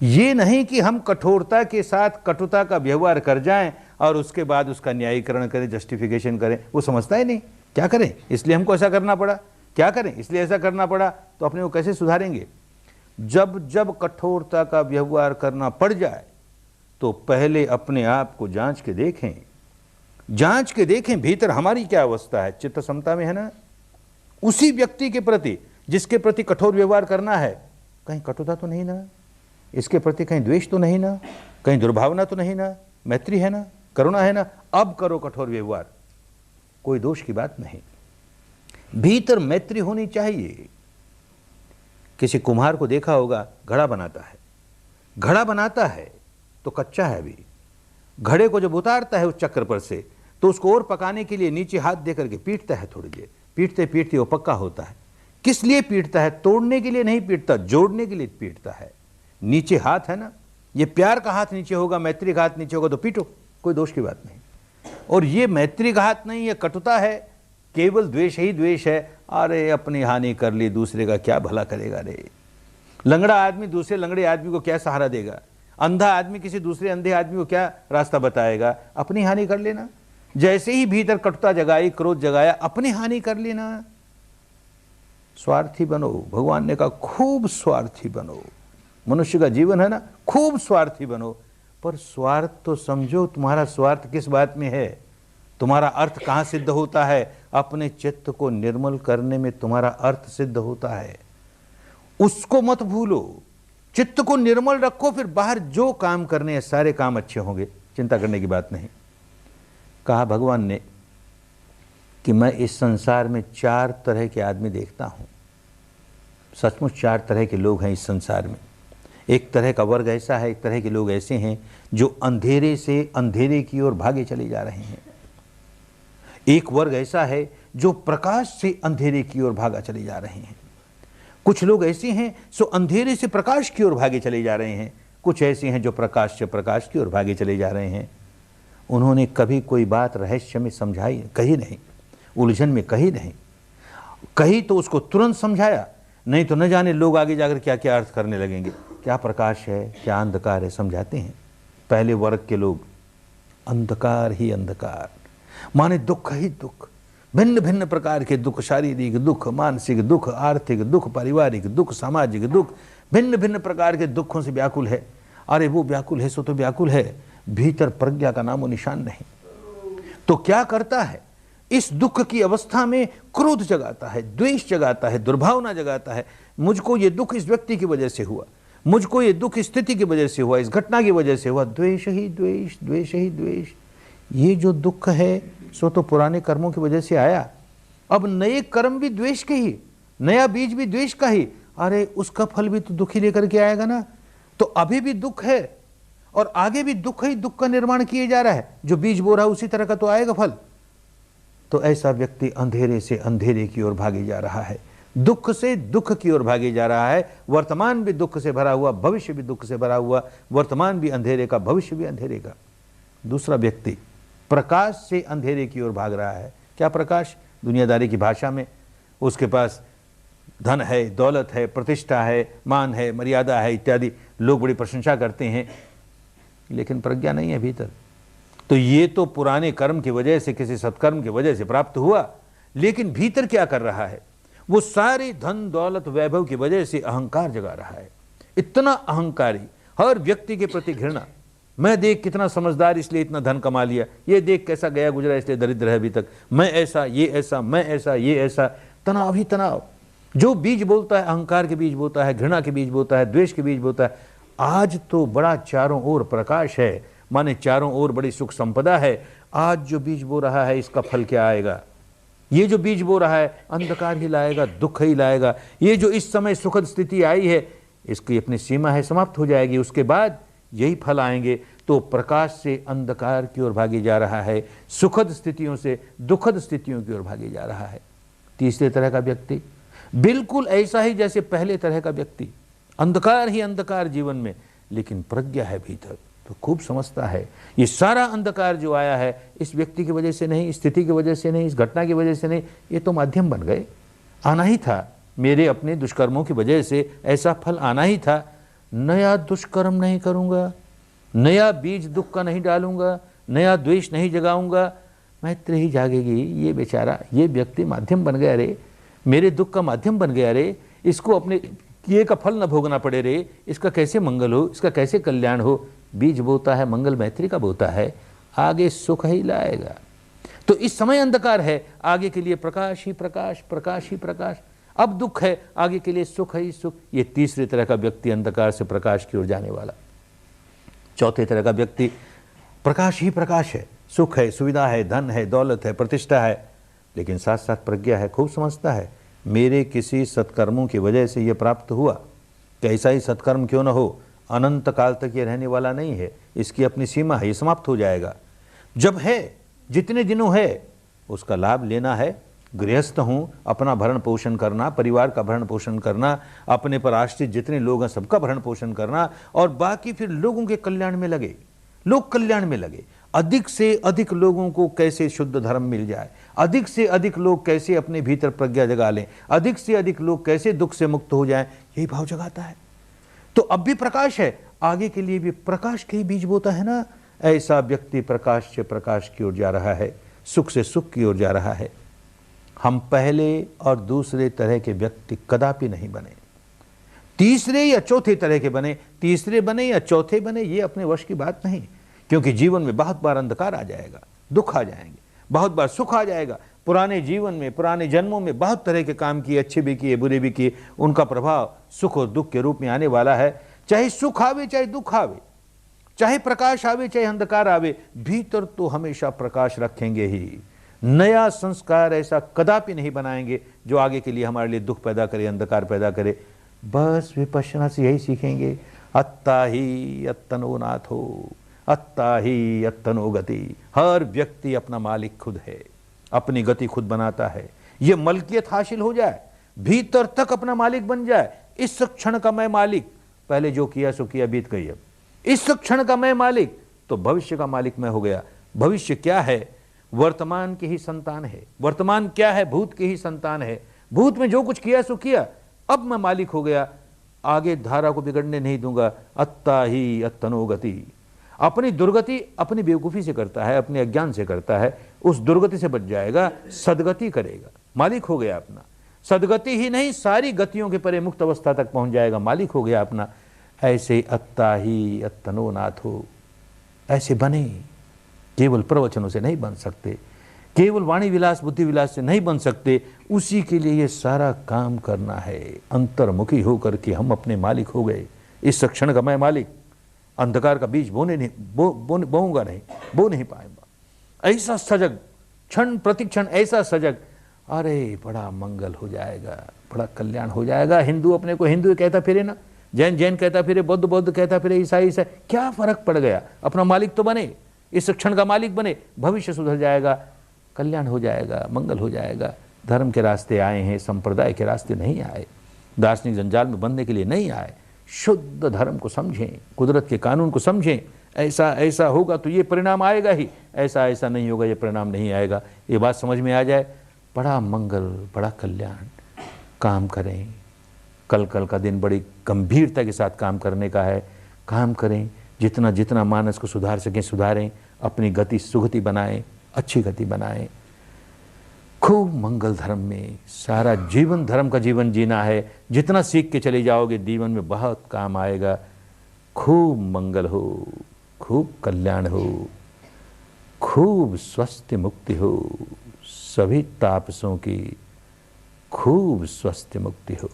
ये नहीं कि हम कठोरता के साथ कटुता का व्यवहार कर जाएं और उसके बाद उसका न्यायीकरण करें, जस्टिफिकेशन करें। वो समझता ही नहीं, क्या करें, इसलिए हमको ऐसा करना पड़ा, क्या करें, इसलिए ऐसा करना पड़ा, तो अपने को कैसे सुधारेंगे? जब जब कठोरता का व्यवहार करना पड़ जाए तो पहले अपने आप को जांच के देखें भीतर हमारी क्या अवस्था है। चित्त समता में है ना? उसी व्यक्ति के प्रति जिसके प्रति कठोर व्यवहार करना है, कहीं कटुता तो नहीं ना, इसके प्रति कहीं द्वेष तो नहीं ना, कहीं दुर्भावना तो नहीं ना, मैत्री है ना, करुणा है ना, अब करो कठोर व्यवहार, कोई दोष की बात नहीं। भीतर मैत्री होनी चाहिए। किसी कुम्हार को देखा होगा, घड़ा बनाता है तो कच्चा है अभी, घड़े को जब उतारता है उस चक्र पर से तो उसको और पकाने के लिए नीचे हाथ दे करके पीटता है, थोड़ी देर पीटते पीटते वो पक्का होता है। किस लिए पीटता है? तोड़ने के लिए नहीं पीटता, जोड़ने के लिए पीटता है। नीचे हाथ है ना, ये प्यार का हाथ नीचे होगा, मैत्री का हाथ नीचे होगा तो पीटो, कोई दोष की बात नहीं। और ये मैत्री का हाथ नहीं है, कटुता है, केवल द्वेष ही द्वेष है। अरे अपनी हानि कर ली, दूसरे का क्या भला करेगा रे? लंगड़ा आदमी दूसरे लंगड़े आदमी को क्या सहारा देगा? अंधा आदमी किसी दूसरे अंधे आदमी को क्या रास्ता बताएगा? अपनी हानि कर लेना। जैसे ही भीतर कटुता जगाई, क्रोध जगाया, अपनी हानि कर लेना। स्वार्थी बनो, भगवान ने कहा खूब स्वार्थी बनो। मनुष्य का जीवन है ना, खूब स्वार्थी बनो, पर स्वार्थ तो समझो, तुम्हारा स्वार्थ किस बात में है? तुम्हारा अर्थ कहां सिद्ध होता है? अपने चित्त को निर्मल करने में तुम्हारा अर्थ सिद्ध होता है, उसको मत भूलो। चित्त को निर्मल रखो, फिर बाहर जो काम करने हैं सारे काम अच्छे होंगे, चिंता करने की बात नहीं। कहा भगवान ने कि मैं इस संसार में 4 तरह के आदमी देखता हूं। सचमुच 4 तरह के लोग हैं इस संसार में। एक तरह का वर्ग ऐसा है, एक तरह के लोग ऐसे हैं जो अंधेरे से अंधेरे की ओर भागे चले जा रहे हैं। एक वर्ग ऐसा है जो प्रकाश से अंधेरे की ओर भागा चले जा रहे हैं। कुछ लोग ऐसे हैं जो अंधेरे से प्रकाश की ओर भागे चले जा रहे हैं। कुछ ऐसे हैं जो प्रकाश से प्रकाश की ओर भागे चले जा रहे हैं। उन्होंने कभी कोई बात रहस्य में समझाई, कही नहीं, उलझन में कही नहीं, कही तो उसको तुरंत समझाया, नहीं तो न जाने लोग आगे जाकर क्या क्या अर्थ करने लगेंगे। क्या प्रकाश है, क्या अंधकार है, समझाते हैं। पहले वर्ग के लोग अंधकार ही अंधकार, माने दुख ही दुख, भिन्न भिन्न प्रकार के दुख, शारीरिक दुख, मानसिक दुख, आर्थिक दुख, पारिवारिक दुख, सामाजिक दुख, भिन्न भिन्न प्रकार के दुखों से व्याकुल है। अरे वो व्याकुल है सो तो व्याकुल है, भीतर प्रज्ञा का नामो निशान नहीं। तो क्या करता है? इस दुख की अवस्था में क्रोध जगाता है, द्वेष जगाता है, दुर्भावना जगाता है। मुझको ये दुख इस व्यक्ति की वजह से हुआ, मुझको ये दुख इस स्थिति की वजह से हुआ, इस घटना की वजह से हुआ। द्वेष ही द्वेष, द्वेष ही द्वेष। ये जो दुख है सो तो पुराने कर्मों की वजह से आया। अब नए कर्म भी द्वेष के ही, नया बीज भी द्वेष का ही। अरे उसका फल भी तो दुख ही लेकर के आएगा ना। तो अभी भी दुख है और आगे भी दुख ही दुख का निर्माण किए जा रहा है। जो बीज बो रहा है उसी तरह का तो आएगा फल। तो ऐसा व्यक्ति अंधेरे से अंधेरे की ओर भागे जा रहा है, दुख से दुख की ओर भागे जा रहा है। वर्तमान भी दुख से भरा हुआ, भविष्य भी दुख से भरा हुआ। वर्तमान भी अंधेरे का, भविष्य भी अंधेरे का। दूसरा व्यक्ति प्रकाश से अंधेरे की ओर भाग रहा है। क्या प्रकाश? दुनियादारी की भाषा में उसके पास धन है, दौलत है, प्रतिष्ठा है, मान है, मर्यादा है इत्यादि, लोग बड़ी प्रशंसा करते हैं, लेकिन प्रज्ञा नहीं है भीतर। तो ये तो पुराने कर्म की वजह से, किसी सत्कर्म की वजह से प्राप्त हुआ, लेकिन भीतर क्या कर रहा है? वो सारे धन दौलत वैभव की वजह से अहंकार जगा रहा है। इतना अहंकारी, हर व्यक्ति के प्रति घृणा। मैं देख कितना समझदार इसलिए इतना धन कमा लिया, ये देख कैसा गया गुजरा इसलिए दरिद्र है अभी तक, मैं ऐसा, ये ऐसा, मैं ऐसा, ये ऐसा। तनाव ही तनाव। जो बीज बोलता है अहंकार के बीज बोता है, घृणा के बीज बोता है, द्वेष के बीज बोता है। आज तो बड़ा चारों ओर प्रकाश है, माने चारों ओर बड़ी सुख संपदा है। आज जो बीज बो रहा है इसका फल क्या आएगा? ये जो बीज बो रहा है अंधकार ही लाएगा, दुख ही लाएगा। ये जो इस समय सुखद स्थिति आई है इसकी अपनी सीमा है, समाप्त हो जाएगी, उसके बाद यही फल आएंगे। तो प्रकाश से अंधकार की ओर भागे जा रहा है, सुखद स्थितियों से दुखद स्थितियों की ओर भागे जा रहा है। तीसरे तरह का व्यक्ति बिल्कुल ऐसा ही जैसे पहले तरह का व्यक्ति, अंधकार ही अंधकार जीवन में, लेकिन प्रज्ञा है भीतर, तो खूब समझता है ये सारा अंधकार जो आया है इस व्यक्ति की वजह से नहीं, इस स्थिति की वजह से नहीं, इस घटना की वजह से नहीं, ये तो माध्यम बन गए, आना ही था। मेरे अपने दुष्कर्मों की वजह से ऐसा फल आना ही था। नया दुष्कर्म नहीं करूंगा, नया बीज दुख का नहीं डालूंगा, नया द्वेष नहीं जगाऊंगा, मैत्री ही जागेगी। ये बेचारा, ये व्यक्ति माध्यम बन गया। रे मेरे दुख का माध्यम बन गया रे, इसको अपने किए का फल न भोगना पड़े रे, इसका कैसे मंगल हो, इसका कैसे कल्याण हो। बीज बोता है, मंगल मैत्री का बोता है, आगे सुख ही लाएगा। तो इस समय अंधकार है, आगे के लिए प्रकाश ही प्रकाश, प्रकाश ही प्रकाश। अब दुख है, आगे के लिए सुख ही सुख। ये तीसरे तरह का व्यक्ति अंधकार से प्रकाश की ओर जाने वाला। चौथे तरह का व्यक्ति प्रकाश ही प्रकाश है, सुख है, सुविधा है, धन है, दौलत है, प्रतिष्ठा है, लेकिन साथ साथ प्रज्ञा है, खूब समझता है मेरे किसी सत्कर्मों की वजह से यह प्राप्त हुआ, कैसा ही सत्कर्म क्यों न हो, अनंत काल तक ये रहने वाला नहीं है, इसकी अपनी सीमा है, ये समाप्त हो जाएगा। जब है, जितने दिनों है, उसका लाभ लेना है। गृहस्थ हूँ, अपना भरण पोषण करना, परिवार का भरण पोषण करना, अपने पर आश्रित जितने लोग हैं सबका भरण पोषण करना, और बाकी फिर लोगों के कल्याण में लगे, लोक कल्याण में लगे। अधिक से अधिक लोगों को कैसे शुद्ध धर्म मिल जाए, अधिक से अधिक लोग कैसे अपने भीतर प्रज्ञा जगा लें, अधिक से अधिक लोग कैसे दुख से मुक्त हो जाएं, यही भाव जगाता है। तो अब भी प्रकाश है, आगे के लिए भी प्रकाश के ही बीज बोता है ना। ऐसा व्यक्ति प्रकाश से प्रकाश की ओर जा रहा है, सुख से सुख की ओर जा रहा है। हम पहले और दूसरे तरह के व्यक्ति कदापि नहीं बने, तीसरे या चौथे तरह के बने। तीसरे बने या चौथे बने ये अपने वश की बात नहीं, क्योंकि जीवन में बहुत बार अंधकार आ जाएगा, दुख आ जाएंगे, बहुत बार सुख आ जाएगा। पुराने जीवन में, पुराने जन्मों में बहुत तरह के काम किए, अच्छे भी किए, बुरे भी किए, उनका प्रभाव सुख और दुख के रूप में आने वाला है। चाहे सुख आवे, चाहे दुख आवे, चाहे प्रकाश आवे, चाहे अंधकार आवे, भीतर तो हमेशा प्रकाश रखेंगे ही। नया संस्कार ऐसा कदापि नहीं बनाएंगे जो आगे के लिए हमारे लिए दुख पैदा करे, अंधकार पैदा करे। बस विपश्यना से यही सीखेंगे, अत्ता ही अत्तनो नाथो, अत्ता ही अत्तनो गति। हर व्यक्ति अपना मालिक खुद है, अपनी गति खुद बनाता है। ये मलकियत हासिल हो जाए, भीतर तक अपना मालिक बन जाए। इस क्षण का मैं मालिक, पहले जो किया सो किया, बीत गई। अब इस क्षण का मैं मालिक, तो भविष्य का मालिक मैं हो गया। भविष्य क्या है? वर्तमान की ही संतान है। वर्तमान क्या है? भूत की ही संतान है। भूत में जो कुछ किया सो किया, अब मैं मालिक हो गया, आगे धारा को बिगड़ने नहीं दूंगा। अत्ता ही अत्तनो गति। अपनी दुर्गति अपनी बेवकूफी से करता है, अपने अज्ञान से करता है, उस दुर्गति से बच जाएगा, सदगति करेगा, मालिक हो गया अपना। सदगति ही नहीं, सारी गतियों के परे मुक्त अवस्था तक पहुंच जाएगा, मालिक हो गया अपना। ऐसे अत्ता ही अत्तनो नाथो, ऐसे बने। केवल प्रवचनों से नहीं बन सकते, केवल वाणी विलास बुद्धि विलास से नहीं बन सकते। उसी के लिए ये सारा काम करना है, अंतर्मुखी होकर के हम अपने मालिक हो गए। इस क्षण का मैं मालिक, अंधकार का बीज बोऊंगा नहीं, बो नहीं पाएगा। ऐसा सजग, क्षण प्रतिक्षण ऐसा सजग, अरे बड़ा मंगल हो जाएगा, बड़ा कल्याण हो जाएगा। हिंदू अपने को हिंदू कहता फिरे ना, जैन जैन कहता फिरे, बौद्ध बौद्ध कहता फिरे, ईसाई ईसाई, क्या फर्क पड़ गया? अपना मालिक तो बने, इस क्षण का मालिक बने, भविष्य सुधर जाएगा, कल्याण हो जाएगा, मंगल हो जाएगा। धर्म के रास्ते आए हैं, संप्रदाय के रास्ते नहीं आए, दार्शनिक जंजाल में बनने के लिए नहीं आए। शुद्ध धर्म को समझें, कुदरत के कानून को समझें। ऐसा ऐसा होगा तो ये परिणाम आएगा ही, ऐसा ऐसा नहीं होगा ये परिणाम नहीं आएगा। ये बात समझ में आ जाए, बड़ा मंगल, बड़ा कल्याण। काम करें, कल कल का दिन बड़ी गंभीरता के साथ काम करने का है। काम करें, जितना जितना मानस को सुधार सकें सुधारें, अपनी गति सुगति बनाएं, अच्छी गति बनाएं। खूब मंगल धर्म में सारा जीवन धर्म का जीवन जीना है। जितना सीख के चले जाओगे जीवन में बहुत काम आएगा। खूब मंगल हो, खूब कल्याण हो, खूब स्वस्थ मुक्ति हो, सभी तापसों की खूब स्वस्थ मुक्ति हो।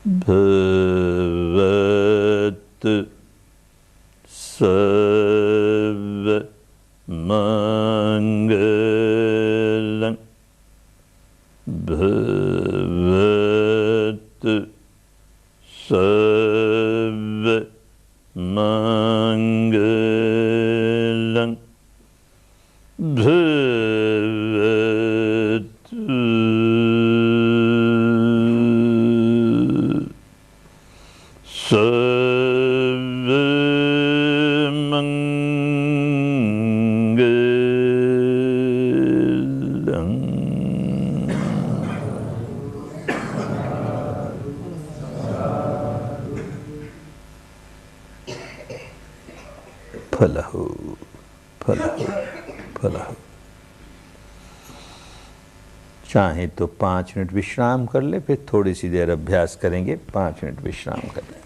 भवत सर्व मंगलं भवत सर्व मंगलं भवत सर्व फल हो, फल हो, फल हो। चाहे तो 5 मिनट विश्राम कर ले, फिर थोड़ी सी देर अभ्यास करेंगे, 5 मिनट विश्राम कर लें।